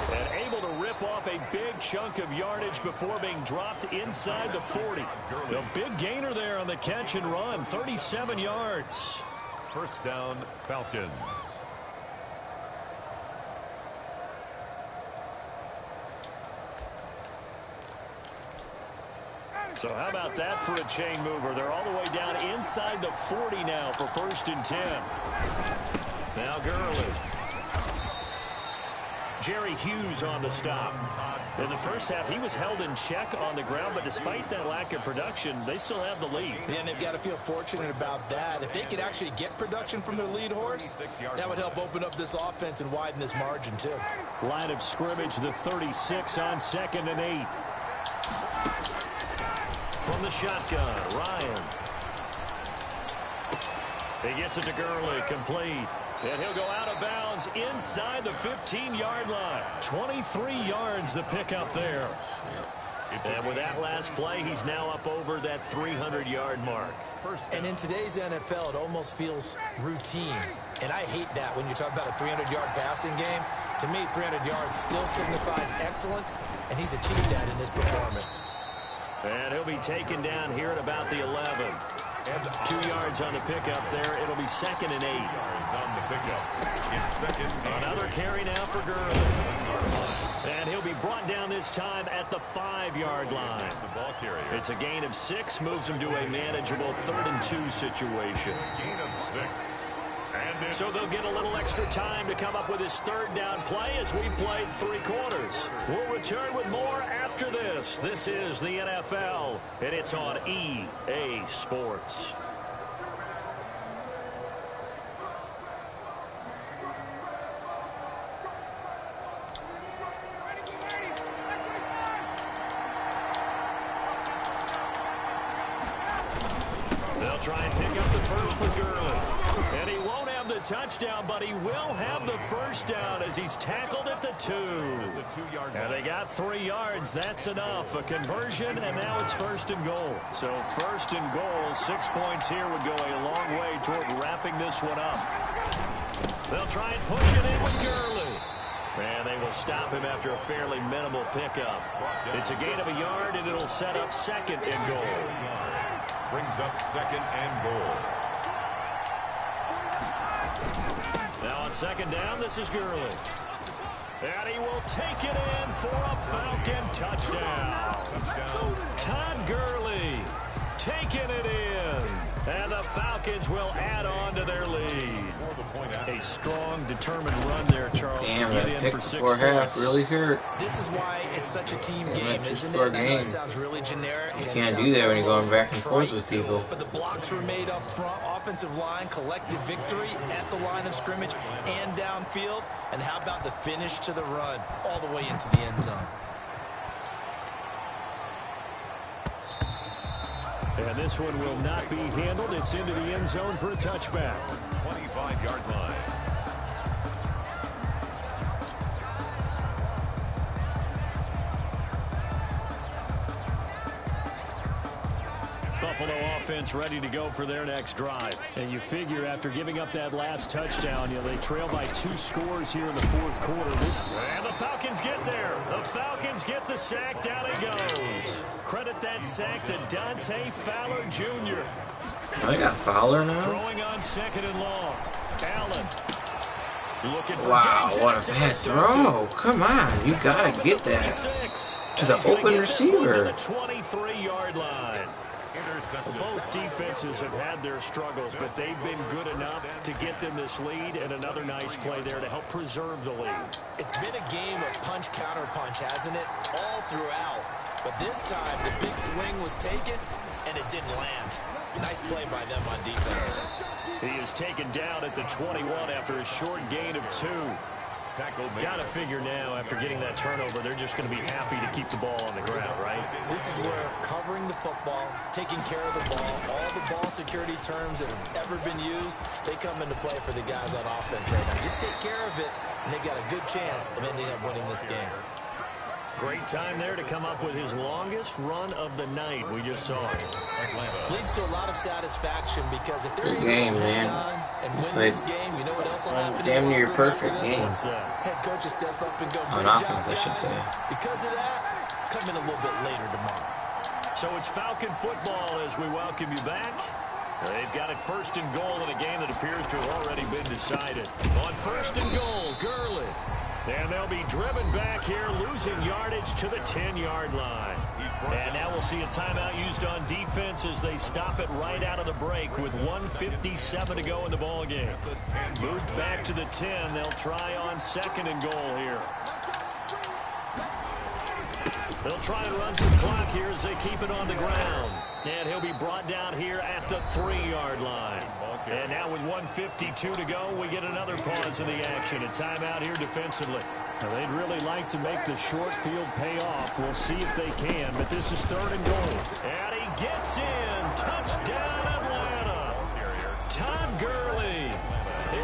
And able to rip off a big chunk of yardage before being dropped inside the 40. The big gainer there on the catch and run, 37 yards. First down, Falcons. So how about that for a chain mover? They're all the way down inside the 40 now for 1st and 10. Now Gurley. Jerry Hughes on the stop. In the first half, he was held in check on the ground, but despite that lack of production, they still have the lead. Yeah, and they've got to feel fortunate about that. If they could actually get production from their lead horse, that would help open up this offense and widen this margin, too. Line of scrimmage, the 36 on 2nd and 8. From the shotgun, Ryan. He gets it to Gurley, complete. And he'll go out of bounds inside the 15-yard line. 23 yards the pickup there. And with that last play, he's now up over that 300-yard mark. And in today's NFL, it almost feels routine. And I hate that when you talk about a 300-yard passing game. To me, 300 yards still signifies excellence, and he's achieved that in this performance. And he'll be taken down here at about the 11. And 2 yards on the pickup there. It'll be 2nd and 8. Yards on the pickup. It's 2nd and 8. Another carry now for Gurley. And he'll be brought down this time at the 5-yard line. The ball carrier. It's a gain of 6, moves him to a manageable 3rd and 2 situation. Gain of 6. And so they'll get a little extra time to come up with his 3rd down play as we've played 3 quarters. We'll return with more after this. This is the NFL, and it's on EA Sports. They'll try and pick up the first with Gurley. And he won't have the touchdown, but he will have the first down as he's tackled at the 2. And they got 3 yards. That's enough. A conversion, and now it's 1st and goal. So 1st and goal, 6 points here would go a long way toward wrapping this one up. They'll try and push it in with Gurley. And they will stop him after a fairly minimal pickup. It's a gain of a yard, and it'll set up 2nd and goal. Brings up 2nd and goal. Now on 2nd down, this is Gurley. And he will take it in for a Falcon touchdown. Todd Gurley taking it in. And the Falcons will add on to their lead. A strong, determined run there, Charles. Damn, to that get in pick for 6 before half points. really hurt. This is why it's such a team game, isn't it? Score I know game. it sounds really generic. You can't do that when you're going back and forth with people. But the blocks were made up front. Offensive line collected victory at the line of scrimmage and downfield. And how about the finish to the run all the way into the end zone? And this one will not be handled. It's into the end zone for a touchback. 25-yard line. Buffalo offense ready to go for their next drive. And you figure after giving up that last touchdown, they trail by 2 scores here in the 4th quarter. And the Falcons get there. The Falcons get the sack. Down it goes. Credit that sack to Dante Fowler Jr. I got Fowler now? Throwing on 2nd and long. Allen. Looking for Wow, Diggs. what a bad throw. Come on, you gotta get that to the open receiver. The 23-yard line. Both defenses have had their struggles, but they've been good enough to get them this lead, and another nice play there to help preserve the lead. It's been a game of punch-counter-punch, hasn't it? All throughout. But this time, the big swing was taken, and it didn't land. Nice play by them on defense. He is taken down at the 21 after a short gain of 2. Got to figure now, after getting that turnover, they're just going to be happy to keep the ball on the ground, right? This is where covering the football, taking care of the ball, all the ball security terms that have ever been used, they come into play for the guys on offense right now. Just take care of it, and they've got a good chance of ending up winning this game. Great time there to come up with his longest run of the night. We just saw it. Leads to a lot of satisfaction because if they're Good able game, to hang man. on and win Played this game, you know what else will happen? damn near perfect game. Head coach will step up and go, On great offense, job, I should guys. say. Because of that, come in a little bit later tomorrow. So it's Falcon football as we welcome you back. They've got it 1st and goal in a game that appears to have already been decided. On 1st and goal, Gurley. And they'll be driven back here, losing yardage to the 10-yard line. And now we'll see a timeout used on defense as they stop it right out of the break with 1:57 to go in the ballgame. Moved back to the 10. They'll try on 2nd and goal here. They'll try to run some clock here as they keep it on the ground. And he'll be brought down here at the 3-yard line. And now with 1:52 to go, we get another pause in the action. A timeout here defensively. Now they'd really like to make the short field pay off. We'll see if they can, but this is 3rd and goal. And he gets in. Touchdown, Atlanta. Todd Gurley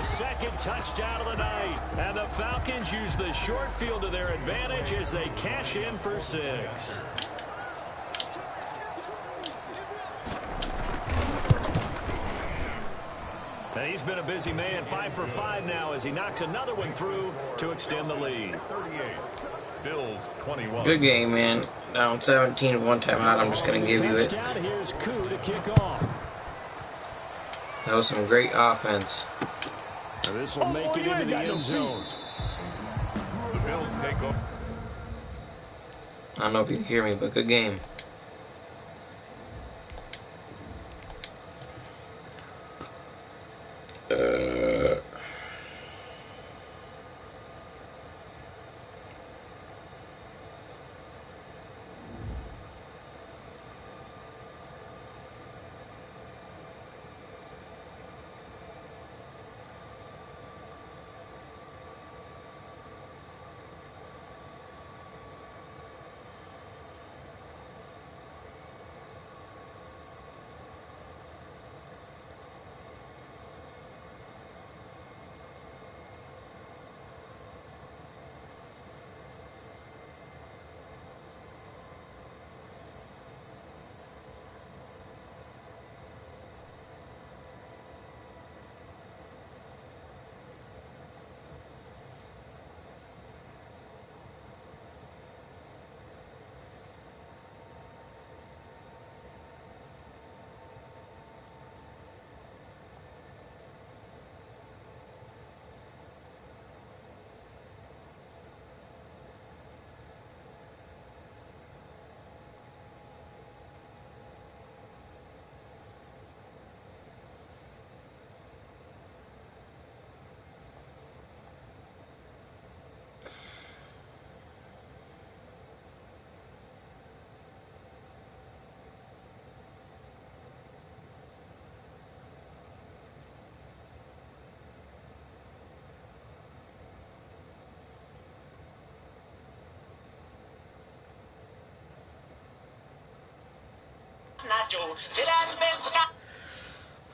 the second touchdown of the night. And the Falcons use the short field to their advantage as they cash in for 6. And he's been a busy man, 5 for 5 now as he knocks another one through to extend the lead. 38. Bills 21. Good game, man. Down 17 one time out. I'm just going to give you it. Here's Koo to kick off. That was some great offense. And this will make it into the end zone. The Bills take over. I don't know if you can hear me, but good game.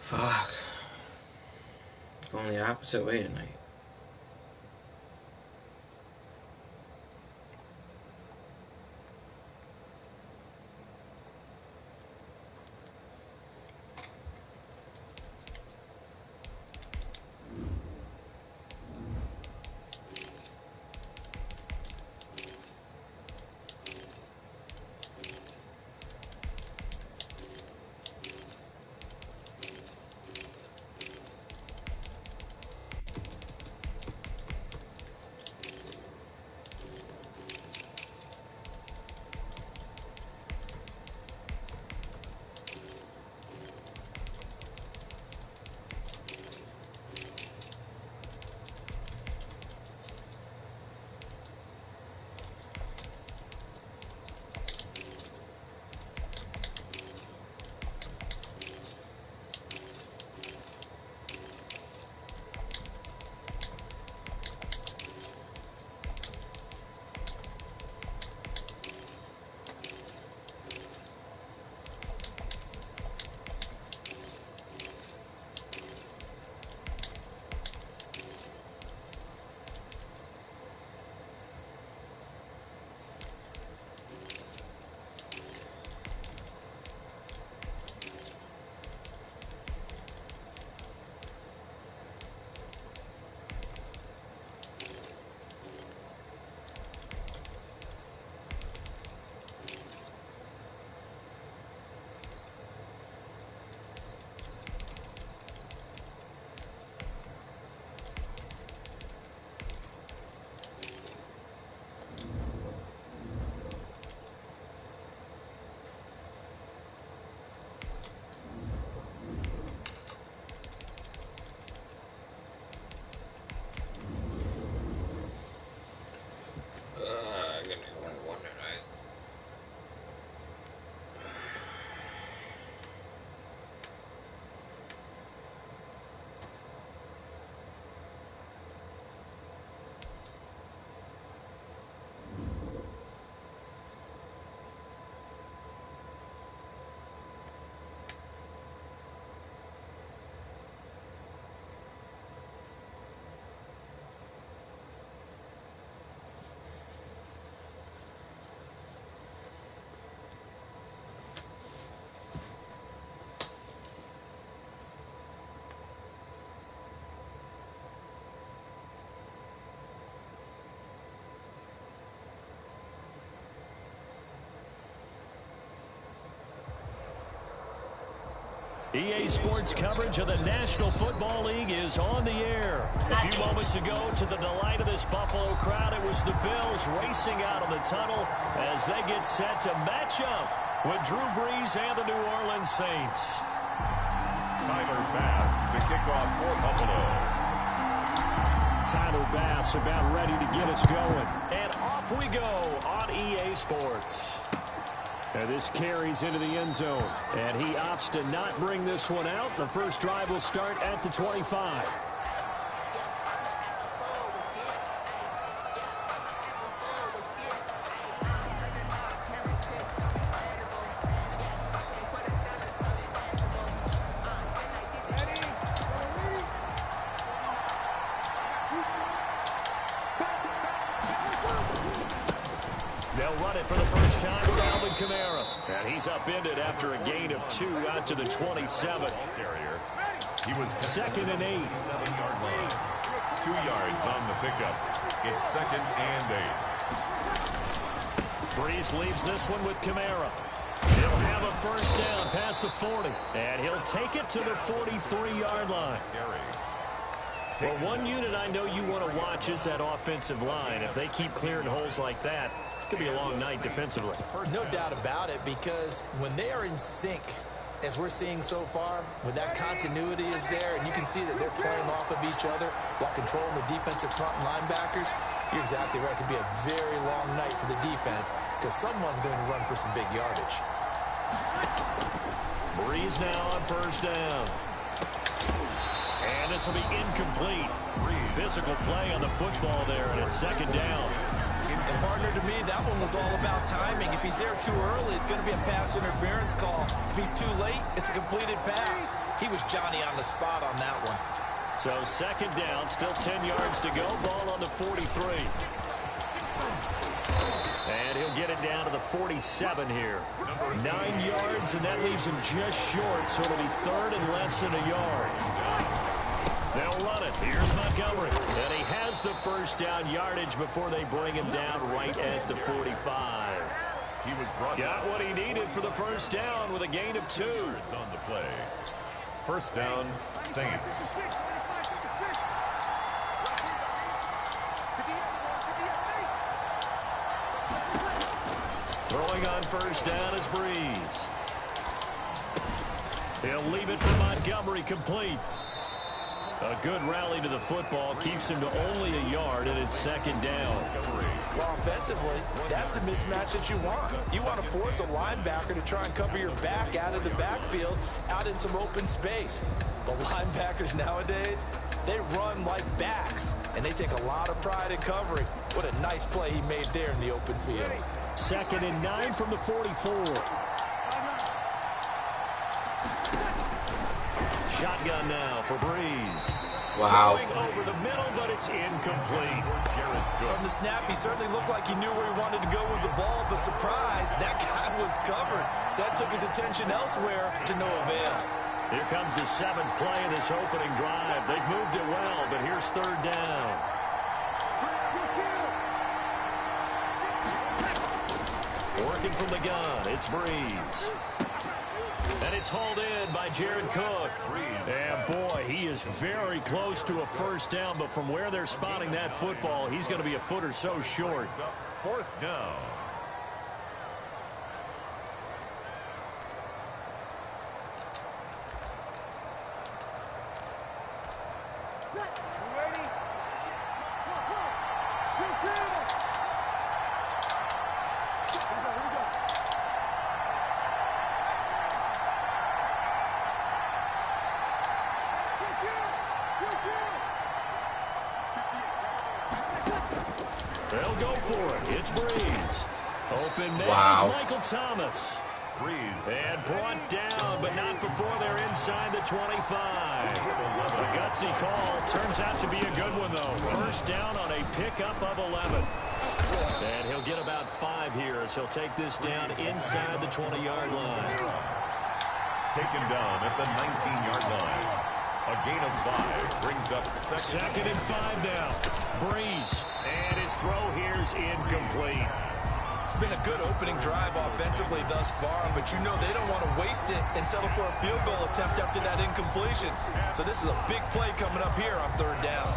Fuck. Going the opposite way tonight. EA Sports coverage of the National Football League is on the air. A few moments ago, to the delight of this Buffalo crowd, it was the Bills racing out of the tunnel as they get set to match up with Drew Brees and the New Orleans Saints. Tyler Bass to kick off for Buffalo. Tyler Bass about ready to get us going. And off we go on EA Sports. And this carries into the end zone. And he opts to not bring this one out. The first drive will start at the 25. They'll run it for the first time with Alvin Kamara. And he's upended after a gain of 2 out to the 27. He was second and 8. 7-yard line. 2 yards on the pickup. It's second and 8. Brees leaves this one with Kamara. He'll have a first down past the 40. And he'll take it to the 43-yard line. Well, one unit I know you want to watch is that offensive line. If they keep clearing holes like that, it could be a long night defensively. No doubt about it, because when they are in sync, as we're seeing so far, when that continuity is there and you can see that they're playing off of each other while controlling the defensive front and linebackers, you're exactly right. It could be a very long night for the defense because someone's going to run for some big yardage. Brees now on first down. And this will be incomplete. Physical play on the football there, and it's second down. And partner, to me, that one was all about timing. If he's there too early, it's going to be a pass interference call. If he's too late, it's a completed pass. He was Johnny on the spot on that one. So second down, still 10 yards to go. Ball on the 43. And he'll get it down to the 47 here. 9 yards, and that leaves him just short, so it'll be third and less than a yard. They'll run it. Here's Montgomery. And he has the first down yardage before they bring him down right at the 45. He was got what he needed for the first down with a gain of 2. On the play. First down, Saints. Throwing on first down is Brees. He'll leave it for Montgomery, complete. A good rally to the football keeps him to only a yard, and it's second down. Well, offensively, that's the mismatch that you want. You want to force a linebacker to try and cover your back out of the backfield, out in some open space. The linebackers nowadays, they run like backs, and they take a lot of pride in covering. What a nice play he made there in the open field. Second and 9 from the 44. Shotgun now for Brees. Wow. Throwing over the middle, but it's incomplete. From the snap, he certainly looked like he knew where he wanted to go with the ball, but surprise, that guy was covered. So that took his attention elsewhere to no avail. Here comes the 7th play of this opening drive. They've moved it well, but here's third down. Working from the gun, it's Brees. And it's hauled in by Jared Cook. And boy, he is very close to a first down, but from where they're spotting that football, he's going to be a foot or so short. Fourth down. They'll go for it. It's Brees. Open man Wow. is Michael Thomas. Brees. And brought down, but not before they're inside the 25. A gutsy call. Turns out to be a good one, though. First down on a pickup of 11. And he'll get about 5 here as he'll take this down inside the 20-yard line. Taken down at the 19-yard line. A gain of 5 brings up second and 5 now. Brees. And his throw here's incomplete. It's been a good opening drive offensively thus far, but you know they don't want to waste it and settle for a field goal attempt after that incompletion. So this is a big play coming up here on third down.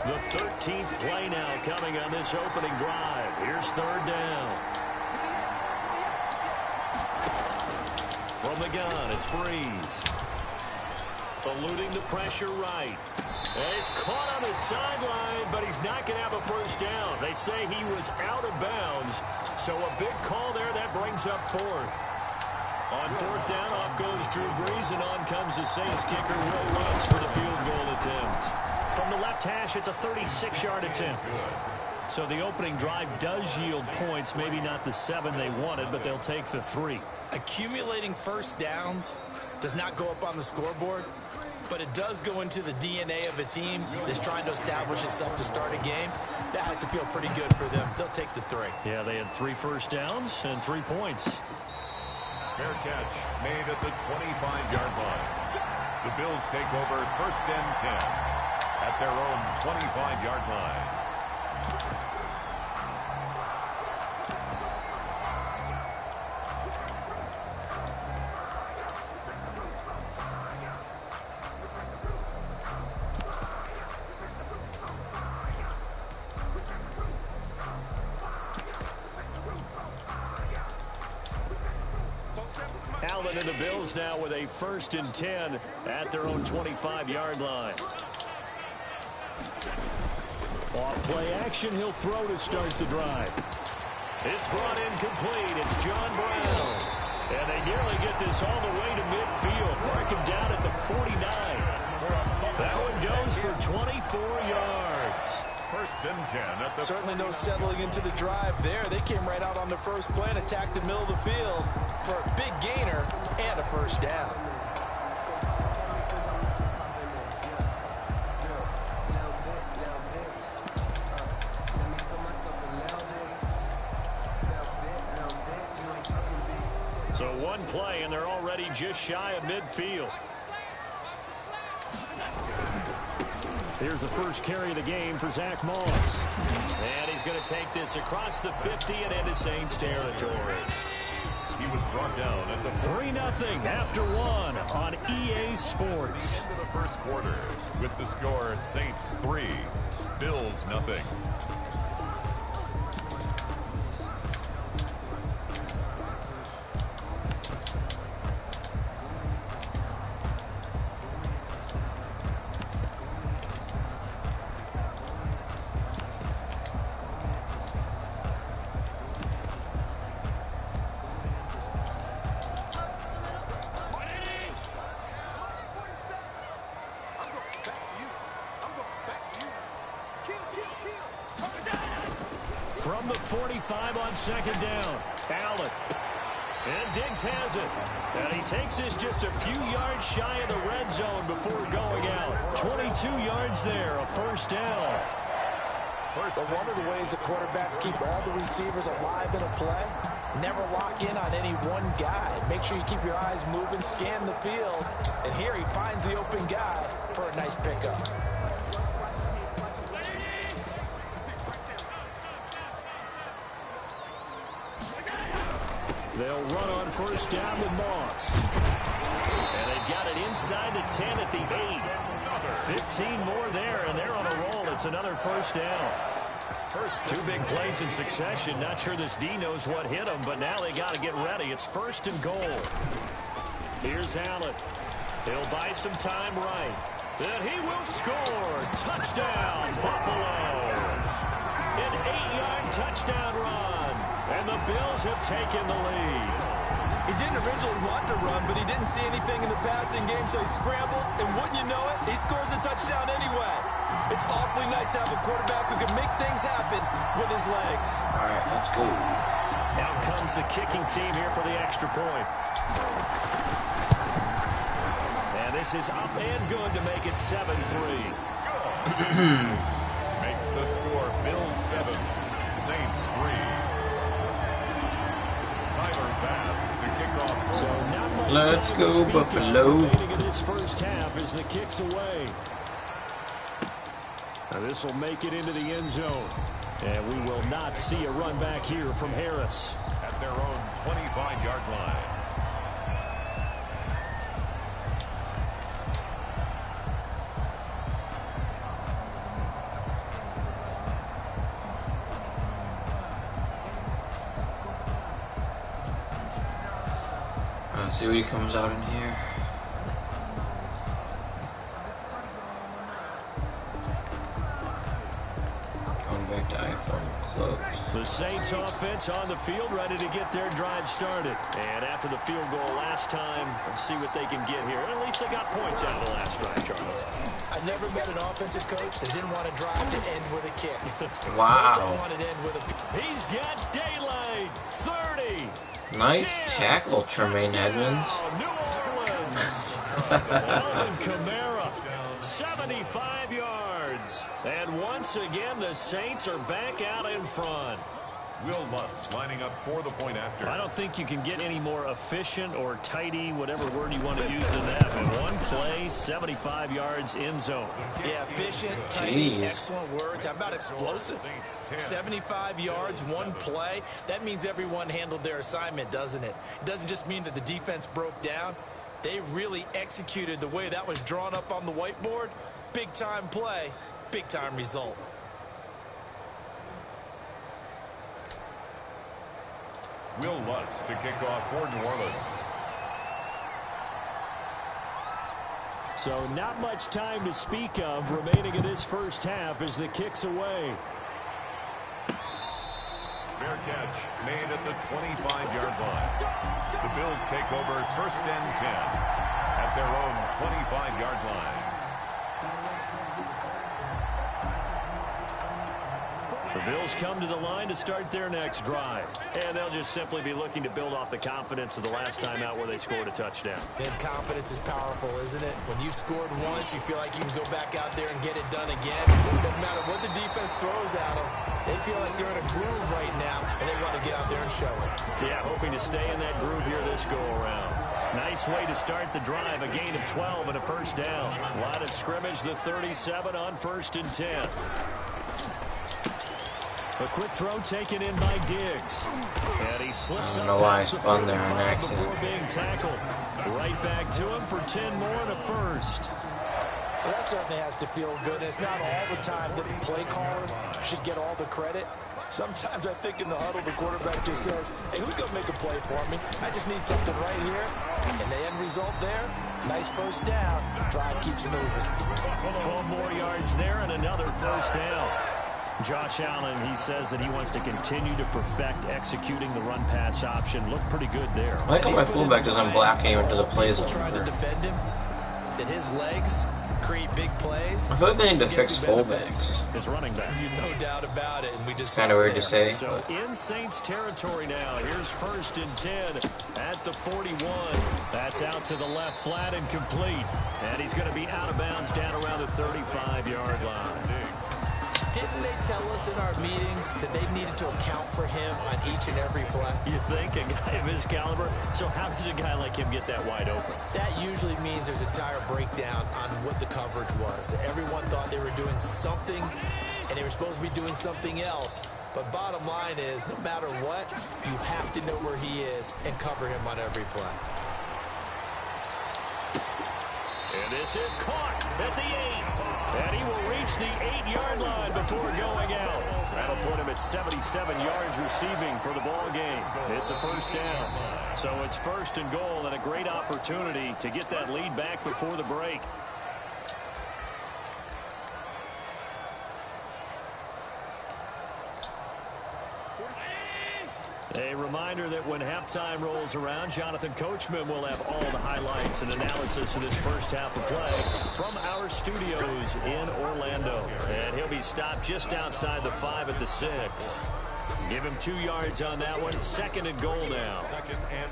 The 13th play now coming on this opening drive. Here's third down. From the gun, it's Breeze. Eluding the pressure right. And he's caught on the sideline, but he's not going to have a first down. They say he was out of bounds. So a big call there. That brings up fourth. On fourth down, off goes Drew Brees, and on comes the Saints kicker, Will Lutz, for the field goal attempt. From the left hash, it's a 36-yard attempt. So the opening drive does yield points. Maybe not the 7 they wanted, but they'll take the 3. Accumulating first downs does not go up on the scoreboard, but it does go into the DNA of a team that's trying to establish itself to start a game. That has to feel pretty good for them. They'll take the 3. Yeah, they had 3 first downs and 3 points. Fair catch made at the 25-yard line. The Bills take over first and 10 at their own 25-yard line. Allen and the Bills now with a first and 10 at their own 25-yard line. Off play action, he'll throw to start the drive. It's brought in complete. It's John Brown. And they nearly get this all the way to midfield. Mark him down at the 49. That one goes for 24 yards. First and 10 at the... Certainly no settling into the drive there. They came right out on the first play and attacked the middle of the field for a big gainer and a first down. So one play, and they're already just shy of midfield. Here's the first carry of the game for Zach Moss. And he's going to take this across the 50 and into Saints territory. He was brought down at the 3-0 after 1 on EA Sports. Into the first quarter with the score Saints 3, Bills nothing. From the 45 on second down, Allen. And Diggs has it. And he takes this just a few yards shy of the red zone before going out. 22 yards there, a first down. But one of the ways the quarterbacks keep all the receivers alive in a play, never lock in on any one guy. Make sure you keep your eyes moving, scan the field. And here he finds the open guy for a nice pickup. They'll run on first down with Moss. And they've got it inside the 10 at the 8. 15 more there, and they're on a roll. It's another first down. Two big plays in succession. Not sure this D knows what hit him, but now they got to get ready. It's first and goal. Here's Allen. He'll buy some time right. Then he will score. Touchdown, Buffalo. An 8-yard touchdown run. And the Bills have taken the lead. He didn't originally want to run, but he didn't see anything in the passing game, so he scrambled, and wouldn't you know it, he scores a touchdown anyway. It's awfully nice to have a quarterback who can make things happen with his legs. All right, let's go. Out comes the kicking team here for the extra point. And this is up and good to make it 7-3. Makes the score Bills 7, Saints 3. So not much Let's time go, to speak Buffalo. of remaining in this first half as the kick's away. Now this will make it into the end zone. And we will not see a run back here from Harris. At their own 25-yard line. Let's see what he comes out in here. Going back to iPhone close. The Saints offense on the field, ready to get their drive started. And after the field goal last time, let's see what they can get here. At least they got points out of the last drive, Charles. I never met an offensive coach that didn't want to drive to end with a kick. Wow. He's got daylight. 30. Nice tackle, Tremaine Edmonds. New Orleans. Alvin Kamara, 75 yards. And once again, the Saints are back out in front. Will Lutz lining up for the point after. I don't think you can get any more efficient or tidy, whatever word you want to use in that. In one play, 75 yards in zone. Yeah, efficient, tidy, excellent words. How about explosive? 75 yards, one play. That means everyone handled their assignment, doesn't it? It doesn't just mean that the defense broke down. They really executed the way that was drawn up on the whiteboard. Big-time play, big-time result. Will Lutz to kick off for New Orleans. So not much time to speak of remaining in this first half as the kick's away. Fair catch made at the 25-yard line. The Bills take over first and 10 at their own 25-yard line. The Bills come to the line to start their next drive. And they'll just simply be looking to build off the confidence of the last time out where they scored a touchdown. And confidence is powerful, isn't it? When you've scored once, you feel like you can go back out there and get it done again. Doesn't matter what the defense throws at them. They feel like they're in a groove right now, and they want to get out there and show it. Yeah, hoping to stay in that groove here this go-around. Nice way to start the drive. A gain of 12 and a first down. Line of scrimmage, the 37 on 1st and 10. A quick throw taken in by Diggs. And he slips I don't know why I past the spun there on 45 accident. before being tackled. Right back to him for 10 more and a first. Well, that certainly has to feel good. It's not all the time that the play caller should get all the credit. Sometimes I think in the huddle, the quarterback just says, hey, who's going to make a play for me? I just need something right here. And the end result there, nice first down. Drive keeps moving. 12 more yards there and another first down. Josh Allen, he says that he wants to continue to perfect executing the run-pass option. Looked pretty good there. I like how my fullback doesn't block him into the plays trying to over. defend him, that his legs create big plays. I feel like they need to fix fullbacks. His running back. No doubt about it, and we just Kind of weird to say. So in Saints territory now. Here's 1st and 10 at the 41. That's out to the left, flat and complete. And he's going to be out of bounds down around the 35-yard line. Didn't they tell us in our meetings that they needed to account for him on each and every play? You think, a guy of his caliber? So how does a guy like him get that wide open? That usually means there's a tire breakdown on what the coverage was. That everyone thought they were doing something, and they were supposed to be doing something else. But bottom line is, no matter what, you have to know where he is and cover him on every play. And this is caught at the 8. And he will reach the 8-yard line before going out. That'll put him at 77 yards receiving for the ball game. It's a first down. So it's 1st and goal and a great opportunity to get that lead back before the break. A reminder that when halftime rolls around, Jonathan Coachman will have all the highlights and analysis of this first half of play from our studios in Orlando. And he'll be stopped just outside the 5 at the 6. Give him 2 yards on that one. 2nd and goal now.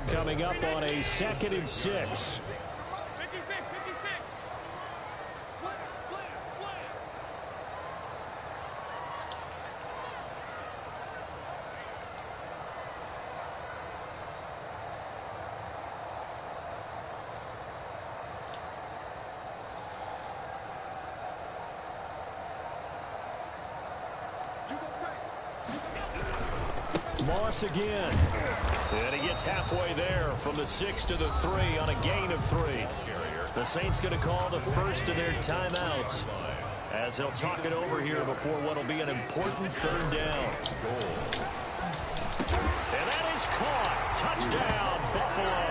Coming up on a 2nd and 6. Moss again. And he gets halfway there from the 6 to the 3 on a gain of 3. The Saints going to call the first of their timeouts as they'll talk it over here before what will be an important third down. And that is caught. Touchdown, Buffalo.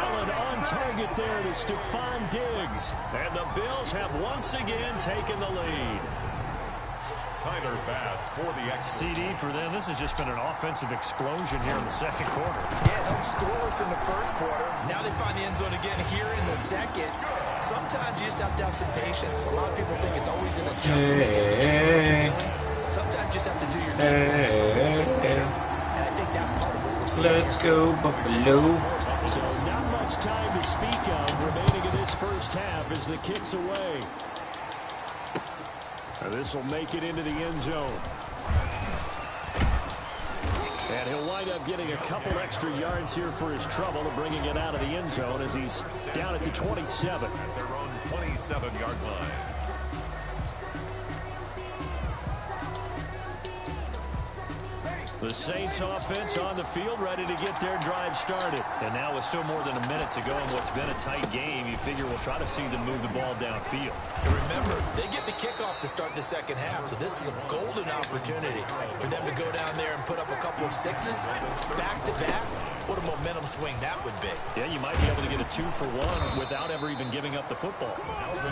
Allen on target there to Stephon Diggs. And the Bills have once again taken the lead. Tyler Bass for the extra. CD for them. This has just been an offensive explosion here in the second quarter. Yeah, held scoreless in the first quarter. Now they find the end zone again here in the second. Sometimes you just have to have some patience. A lot of people think it's always an adjustment. Sometimes you just have to do your game. And I think that's part of what we're seeing. Let's go, Buffalo. So not much time to speak of remaining in this first half as the kick's away. This will make it into the end zone. And he'll wind up getting a couple extra yards here for his trouble of bringing it out of the end zone as he's down at the 27. At their own 27-yard line. The Saints offense on the field ready to get their drive started. And now with still more than a minute to go in what's been a tight game, you figure we'll try to see them move the ball downfield. And remember, they get the kickoff to start the second half, so this is a golden opportunity for them to go down there and put up a couple of sixes back-to-back. What a momentum swing that would be. Yeah, you might be able to get a 2-for-1 without ever even giving up the football.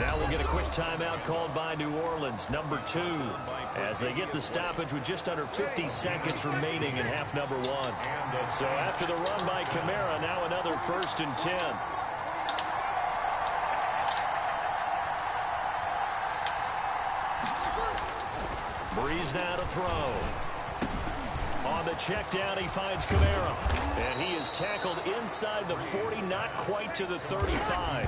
Now we'll get a quick timeout called by New Orleans, number 2, as they get the stoppage with just under 50 seconds remaining in half number 1. So after the run by Kamara, now another 1st and 10. Breeze now to throw. On the check down, he finds Kamara. And he is tackled inside the 40, not quite to the 35.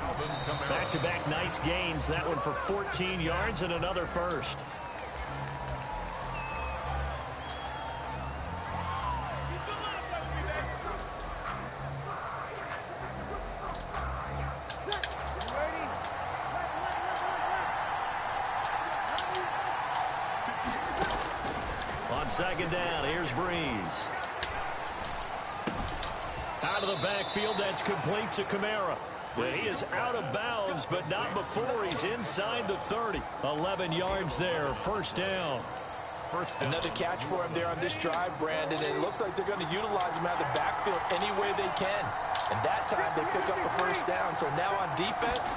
Back-to-back nice gains. That one for 14 yards and another first. Second down, here's Breeze. Out of the backfield, that's complete to Kamara. But he is out of bounds, but not before he's inside the 30. 11 yards there, first down. Another catch for him there on this drive, Brandon, and it looks like they're going to utilize him out of the backfield any way they can. And that time, they pick up a first down. So now on defense,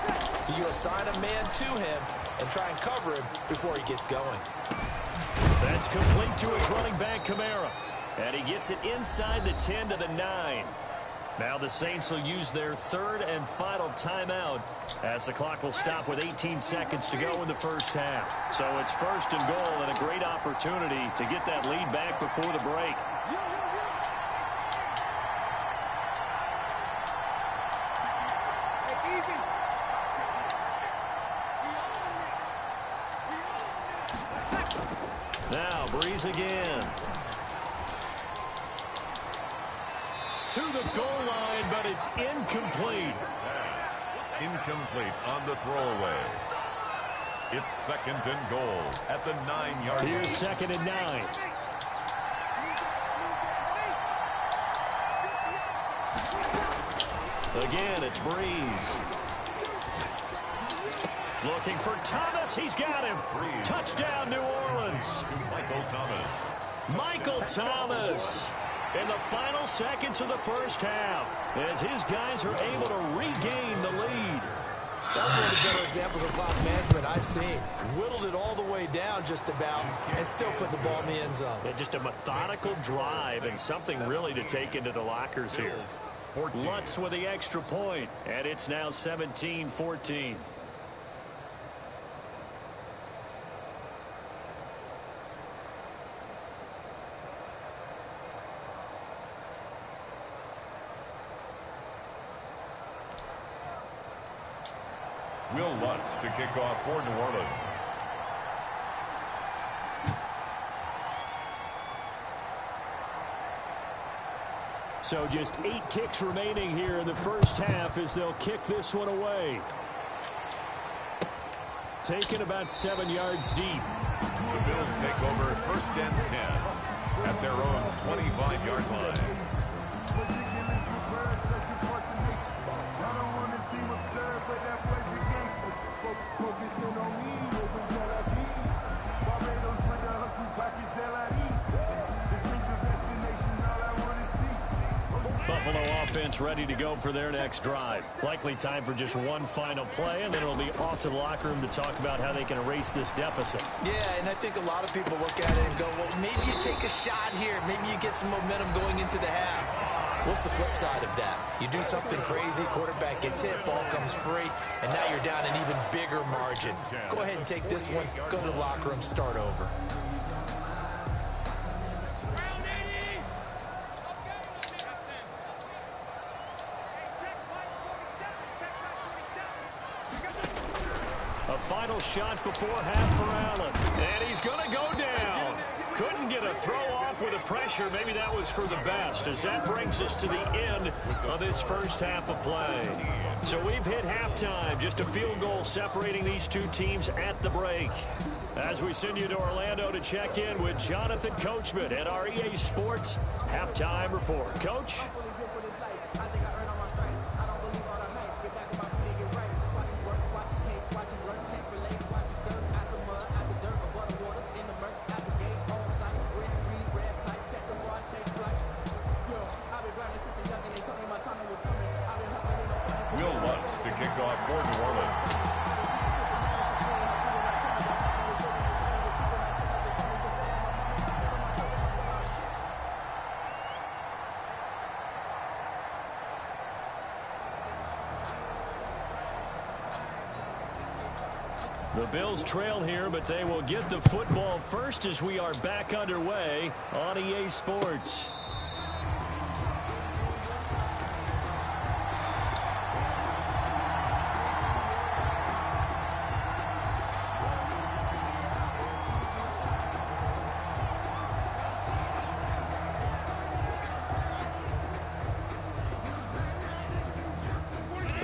you assign a man to him and try and cover him before he gets going. That's complete to his running back, Kamara. And he gets it inside the 10 to the 9. Now the Saints will use their third and final timeout as the clock will stop with 18 seconds to go in the first half. So it's first and goal and a great opportunity to get that lead back before the break. Now Breeze again. To the goal line, but it's incomplete. Incomplete on the throwaway. It's second and goal at the 9-yard line. Here's second and 9. Again, it's Breeze. Looking for Thomas. He's got him. Breeze. Touchdown, New Orleans. Michael Thomas. Michael Thomas in the final seconds of the first half as his guys are able to regain the lead. That's one of the better examples of clock management I've seen. Whittled it all the way down just about and still put the ball in the end zone. Yeah, just a methodical drive and something really to take into the lockers here. Lutz with the extra point, and it's now 17-14. Will Lutz to kick off for New Orleans. So just 8 ticks remaining here in the first half as they'll kick this one away. taken about 7 yards deep. The Bills take over first and 10 at their own 25-yard line. Buffalo offense ready to go for their next drive. Likely time for just one final play, and then it'll be off to the locker room to talk about how they can erase this deficit. Yeah, and I think a lot of people look at it and go, well, maybe you take a shot here. Maybe you get some momentum going into the half. What's the flip side of that? You do something crazy, quarterback gets hit, ball comes free, and now you're down an even bigger margin. Go ahead and take this one, go to the locker room, start over. A final shot before half for Allen. And he's going to go down. Couldn't get a throw off with the pressure. Maybe that was for the best, as that brings us to the end of this first half of play. So we've hit halftime. Just a field goal separating these two teams at the break. As we send you to Orlando to check in with Jonathan Coachman at our EA Sports Halftime Report. Coach? To kick off for New Orleans. The Bills trail here, but they will get the football first as we are back underway on EA Sports.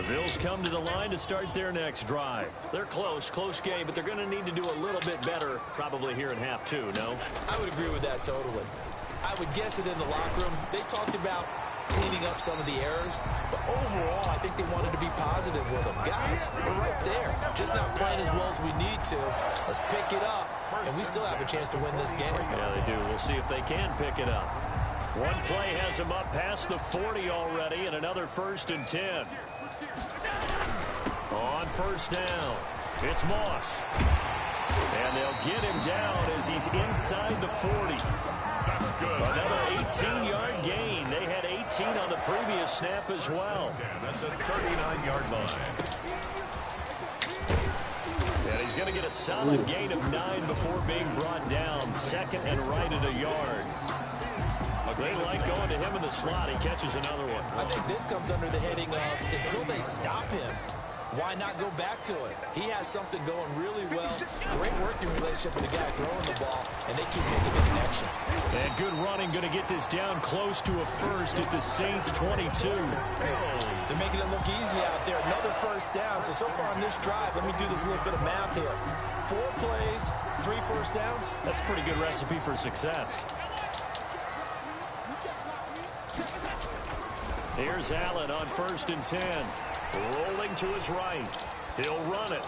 Bills come to the line to start their next drive. They're close game, but they're going to need to do a little bit better probably here in half two, no? I would agree with that totally. I would guess it in the locker room. They talked about cleaning up some of the errors, but overall, I think they wanted to be positive with them. Guys, we're right there. Just not playing as well as we need to. Let's pick it up, and we still have a chance to win this game. Yeah, they do. We'll see if they can pick it up. One play has them up past the 40 already, and another 1st and 10. On first down, it's Moss. And they'll get him down as he's inside the 40. That's good. Another 18-yard gain. They had 18 on the previous snap as well. That's a 39-yard line. And he's going to get a solid gain of 9 before being brought down. 2nd and right at a yard. They like going to him in the slot. He catches another one. I think this comes under the heading of until they stop him, why not go back to it? He has something going really well. Great working relationship with the guy throwing the ball, and they keep making the connection. And good running, going to get this down close to a first at the Saints 22. They're making it look easy out there. Another first down. So far on this drive, let me do this little bit of math here. 4 plays, 3 first downs. That's a pretty good recipe for success. Here's Allen on 1st and 10. Rolling to his right. He'll run it.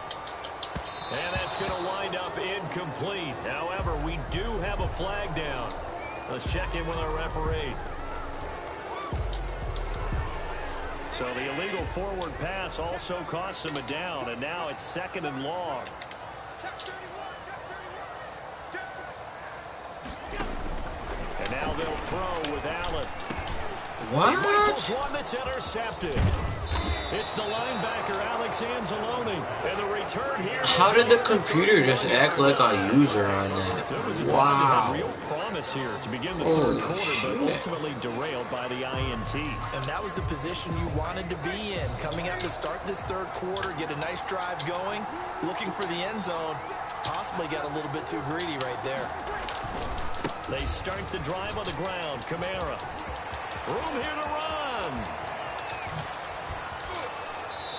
And that's going to wind up incomplete. However, we do have a flag down. Let's check in with our referee. So the illegal forward pass also costs him a down, and now it's 2nd and long. And now they'll throw with Allen. What? He rifles one that's intercepted. It's the linebacker, Alex Anzalone, and the return here. How did the computer just act like a user on that? It was a Wow. real promise here to begin the Holy third quarter, shit. but ultimately derailed by the INT. And that was the position you wanted to be in. Coming out to start this third quarter, get a nice drive going, looking for the end zone. Possibly got a little bit too greedy right there. They start the drive on the ground. Kamara. Room here to run.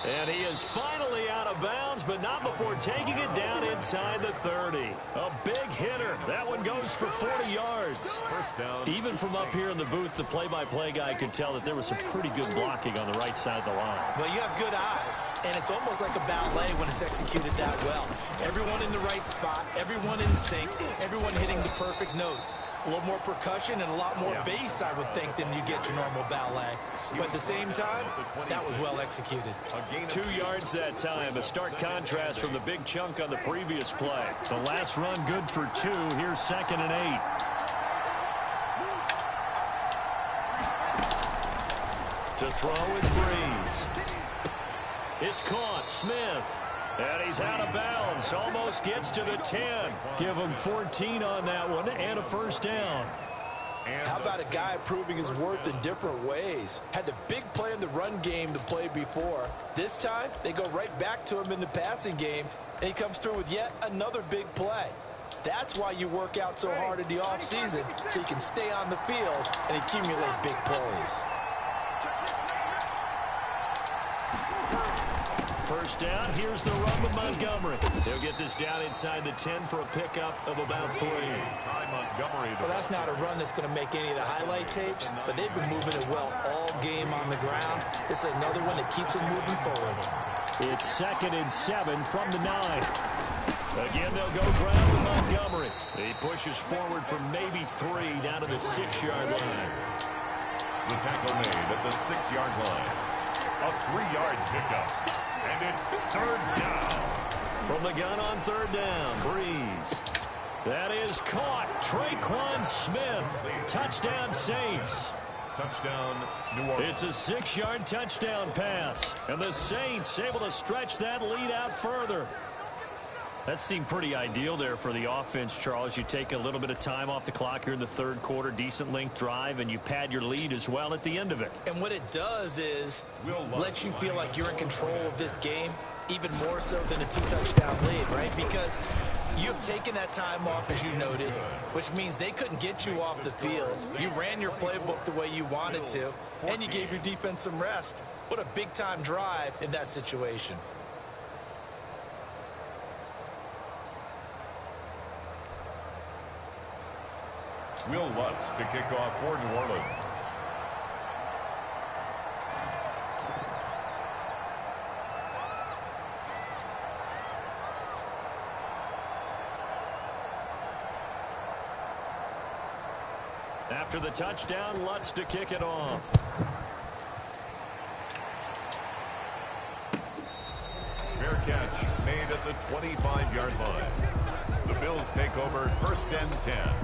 And he is finally out of bounds, but not before taking it down inside the 30. A big hitter. That one goes for 40 yards. First down. Even from up here in the booth, the play-by-play guy could tell that there was some pretty good blocking on the right side of the line. Well, you have good eyes, and it's almost like a ballet when it's executed that well. Everyone in the right spot, everyone in sync, everyone hitting the perfect notes. A little more percussion and a lot more bass, I would think, than you get your normal ballet. But at the same time, that was well executed. 2 yards that time, a stark contrast from the big chunk on the previous play. The last run good for 2. Here's 2nd and 8. To throw is Breeze. It's caught. Smith. And he's out of bounds. Almost gets to the 10. Give him 14 on that one and a first down. How about a guy proving his worth in different ways? Had the big play in the run game to play before. This time, they go right back to him in the passing game, and he comes through with yet another big play. That's why you work out so hard in the offseason, so you can stay on the field and accumulate big plays. First down, here's the run with Montgomery. He'll get this down inside the 10 for a pickup of about 3. Well, that's not a run that's going to make any of the highlight tapes, but they've been moving it well all game on the ground. This is another one that keeps them moving forward. It's 2nd and 7 from the 9. Again, they'll go ground with Montgomery. He pushes forward from maybe 3 down to the 6-yard line. The tackle made at the 6-yard line. A 3-yard pickup. And it's 3rd down. From the gun on 3rd down, Breeze. That is caught. Traquan Smith. Touchdown, Saints. Touchdown, New Orleans. It's a 6-yard touchdown pass. And the Saints able to stretch that lead out further. That seemed pretty ideal there for the offense, Charles. You take a little bit of time off the clock here in the 3rd quarter, decent length drive, and you pad your lead as well at the end of it. And what it does is let you feel like you're in control of this game, even more so than a 2-touchdown lead, right? Because you have taken that time off, as you noted, which means they couldn't get you off the field. You ran your playbook the way you wanted to, and you gave your defense some rest. What a big-time drive in that situation. Will Lutz to kick off for New Orleans. After the touchdown, Lutz to kick it off. Fair catch made at the 25-yard line. The Bills take over 1st and 10.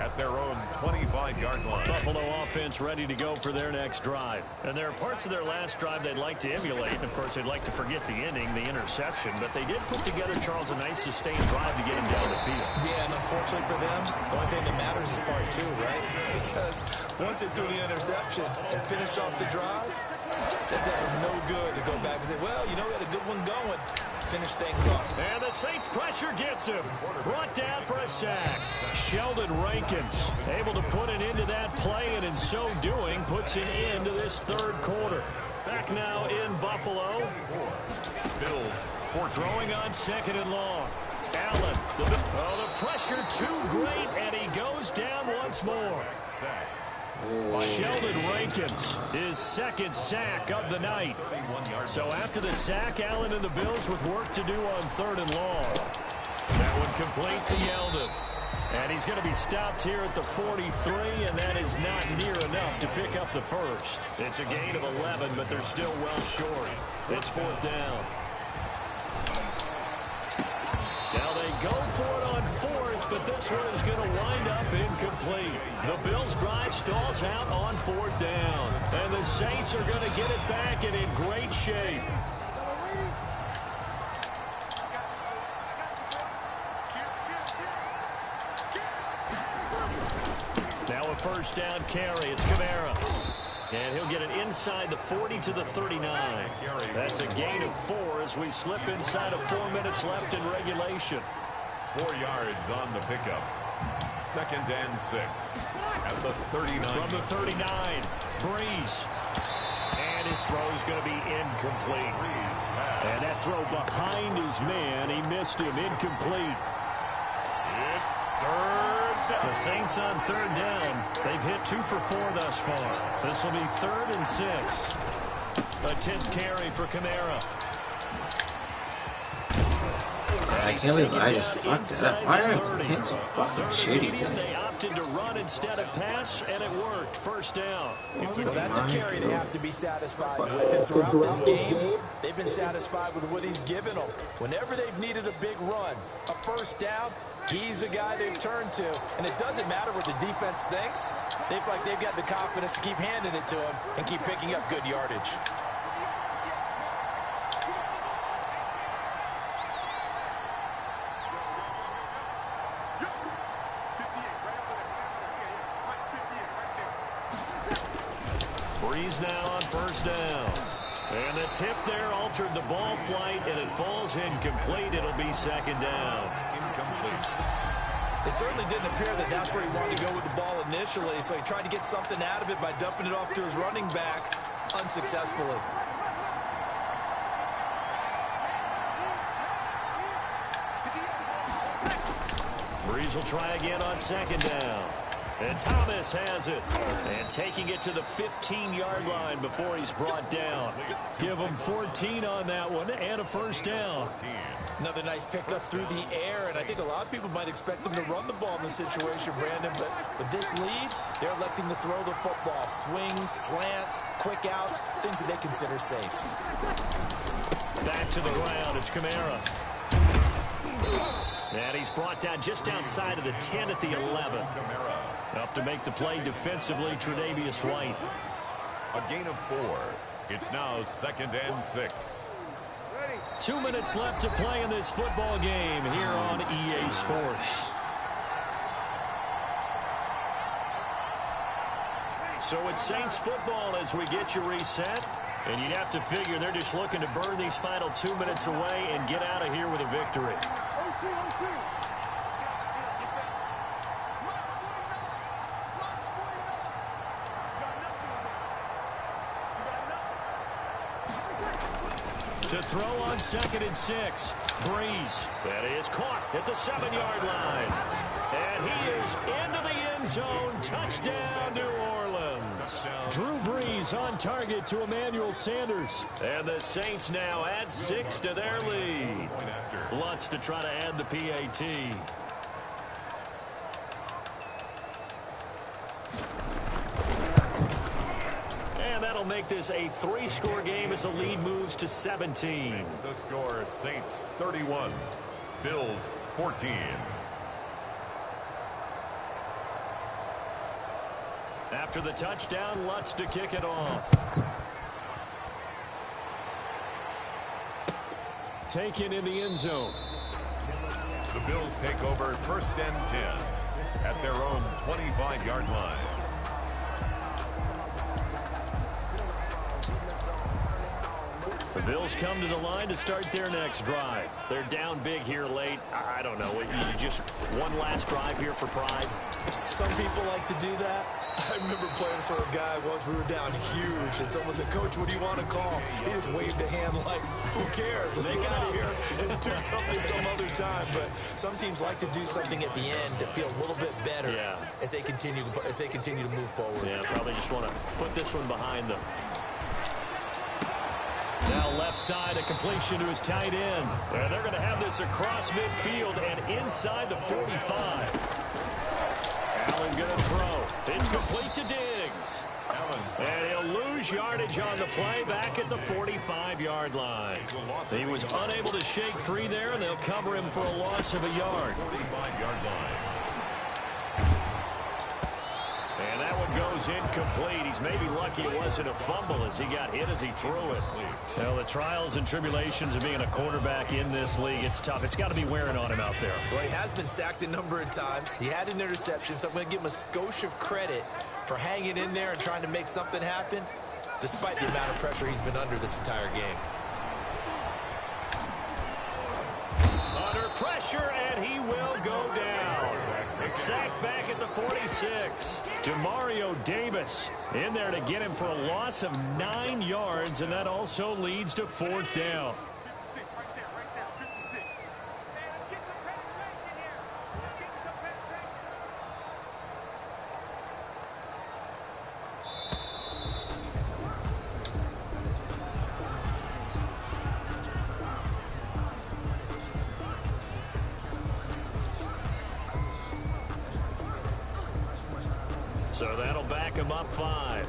At their own 25-yard line. Buffalo offense ready to go for their next drive. And there are parts of their last drive they'd like to emulate. And, of course, they'd like to forget the ending, the interception. But they did put together, Charles, a nice sustained drive to get him down the field. Yeah, and unfortunately for them, the only thing that matters is part 2, right? Because once they threw the interception and finished off the drive, that does them no good to go back and say, well, you know, we had a good one going. Finish things off. And the Saints pressure gets him. Brought down for a sack. Sheldon Rankins able to put an end to that play, and in so doing puts an end to this 3rd quarter. Back now in Buffalo. Bills throwing on 2nd and long. Allen. The pressure too great, and he goes down once more. Sheldon Rankins, his 2nd sack of the night. So after the sack, Allen and the Bills with work to do on 3rd and long. That one complete to Yeldon. And he's going to be stopped here at the 43, and that is not near enough to pick up the first. It's a gain of 11, but they're still well short. It's 4th down. Now they go for it on 4th, but this one is going to wind up incomplete. The Bills' drive stalls out on 4th down. And the Saints are going to get it back and in great shape. Now a 1st down carry. It's Kamara. And he'll get it inside the 40 to the 39. That's a gain of 4 as we slip inside of 4 minutes left in regulation. 4 yards on the pickup. 2nd and 6. At the 39. From the 39, Breeze. And his throw is going to be incomplete. pass. And that throw behind his man. He missed him. Incomplete. It's third down. The Saints on third down. They've hit 2 for 4 thus far. This will be 3rd and 6. A 10th carry for Kamara. I can't believe I just fucked that up. Why are my hands so fucking shitty today? They opted to run instead of pass, and it worked. First down. Well, that's a carry they have to be satisfied with. And throughout this game, they've been satisfied with what he's given them. Whenever they've needed a big run, a first down, he's the guy they've turned to. And it doesn't matter what the defense thinks. They feel like they've got the confidence to keep handing it to him and keep picking up good yardage. Breeze now on first down. And the tip there altered the ball flight, and it falls incomplete. It'll be 2nd down. Incomplete. It certainly didn't appear that that's where he wanted to go with the ball initially, so he tried to get something out of it by dumping it off to his running back unsuccessfully. Breeze will try again on 2nd down. And Thomas has it. And taking it to the 15-yard line before he's brought down. Give him 14 on that one and a first down. Another nice pickup through the air, and I think a lot of people might expect them to run the ball in this situation, Brandon, but with this lead, they're electing to throw the football. Swings, slants, quick outs, things that they consider safe. Back to the ground, it's Kamara. And he's brought down just outside of the 10 at the 11. Up to make the play defensively, Tre'Davious White. A gain of 4. It's now 2nd and 6. 2 minutes left to play in this football game here on EA Sports. So it's Saints football as we get you reset. And you'd have to figure they're just looking to burn these final 2 minutes away and get out of here with a victory. To throw on 2nd and 6. Breeze. That is caught at the 7-yard line. And he is into the end zone. Touchdown, New Orleans. Drew Brees on target to Emmanuel Sanders. And the Saints now add 6 to their lead. Lutz to try to add the PAT. That'll make this a 3-score game as the lead moves to 17. The score, Saints 31, Bills 14. After the touchdown, Lutz to kick it off. Taken in the end zone. The Bills take over 1st and 10 at their own 25-yard line. The Bills come to the line to start their next drive. They're down big here late. I don't know. You just one last drive here for pride. Some people like to do that. I remember playing for a guy once. We were down huge, and someone said, "Coach, what do you want to call?" He just waved a hand like, "Who cares? Let's get out of here and do something some other time." But some teams like to do something at the end to feel a little bit better as they continue to move forward. Yeah, probably just want to put this one behind them. Now left side, a completion to his tight end. And they're going to have this across midfield and inside the 45. Allen going to throw. It's complete to Diggs. And he'll lose yardage on the play back at the 45-yard line. He was unable to shake free there, and they'll cover him for a loss of a yard. 45-yard line. And that one goes incomplete. He's maybe lucky it wasn't a fumble as he got hit as he threw it. Well, the trials and tribulations of being a quarterback in this league, it's tough. It's got to be wearing on him out there. Well, he has been sacked a number of times. He had an interception, so I'm going to give him a skosh of credit for hanging in there and trying to make something happen, despite the amount of pressure he's been under this entire game. Under pressure, and he will go down. Sacked back at the 46. Demario Davis in there to get him for a loss of 9 yards, and that also leads to 4th down. So that'll back him up 5.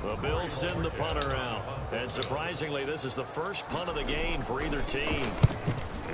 The Bills send the punter out. And surprisingly, this is the first punt of the game for either team.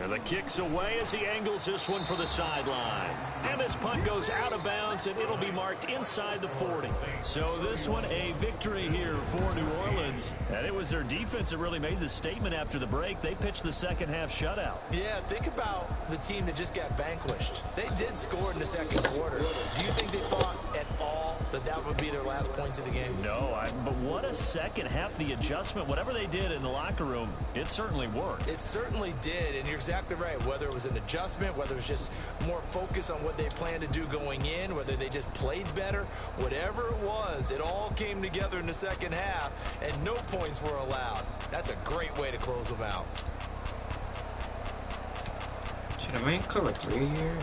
And the kick's away as he angles this one for the sideline. And this punt goes out of bounds, and it'll be marked inside the 40. So this one, a victory here for New Orleans. And it was their defense that really made the statement after the break. They pitched the second half shutout. Yeah, think about the team that just got vanquished. They did score in the second quarter. Do you think they thought at all that that would be their last points of the game? No, but what a second half. The adjustment, whatever they did in the locker room, it certainly worked. It certainly did, and you're exactly right. Whether it was an adjustment, whether it was just more focus on what they planned to do going in, whether they just played better, whatever it was, it all came together in the second half, and no points were allowed. That's a great way to close them out. Should I make cover 3 here?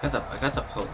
I got the post.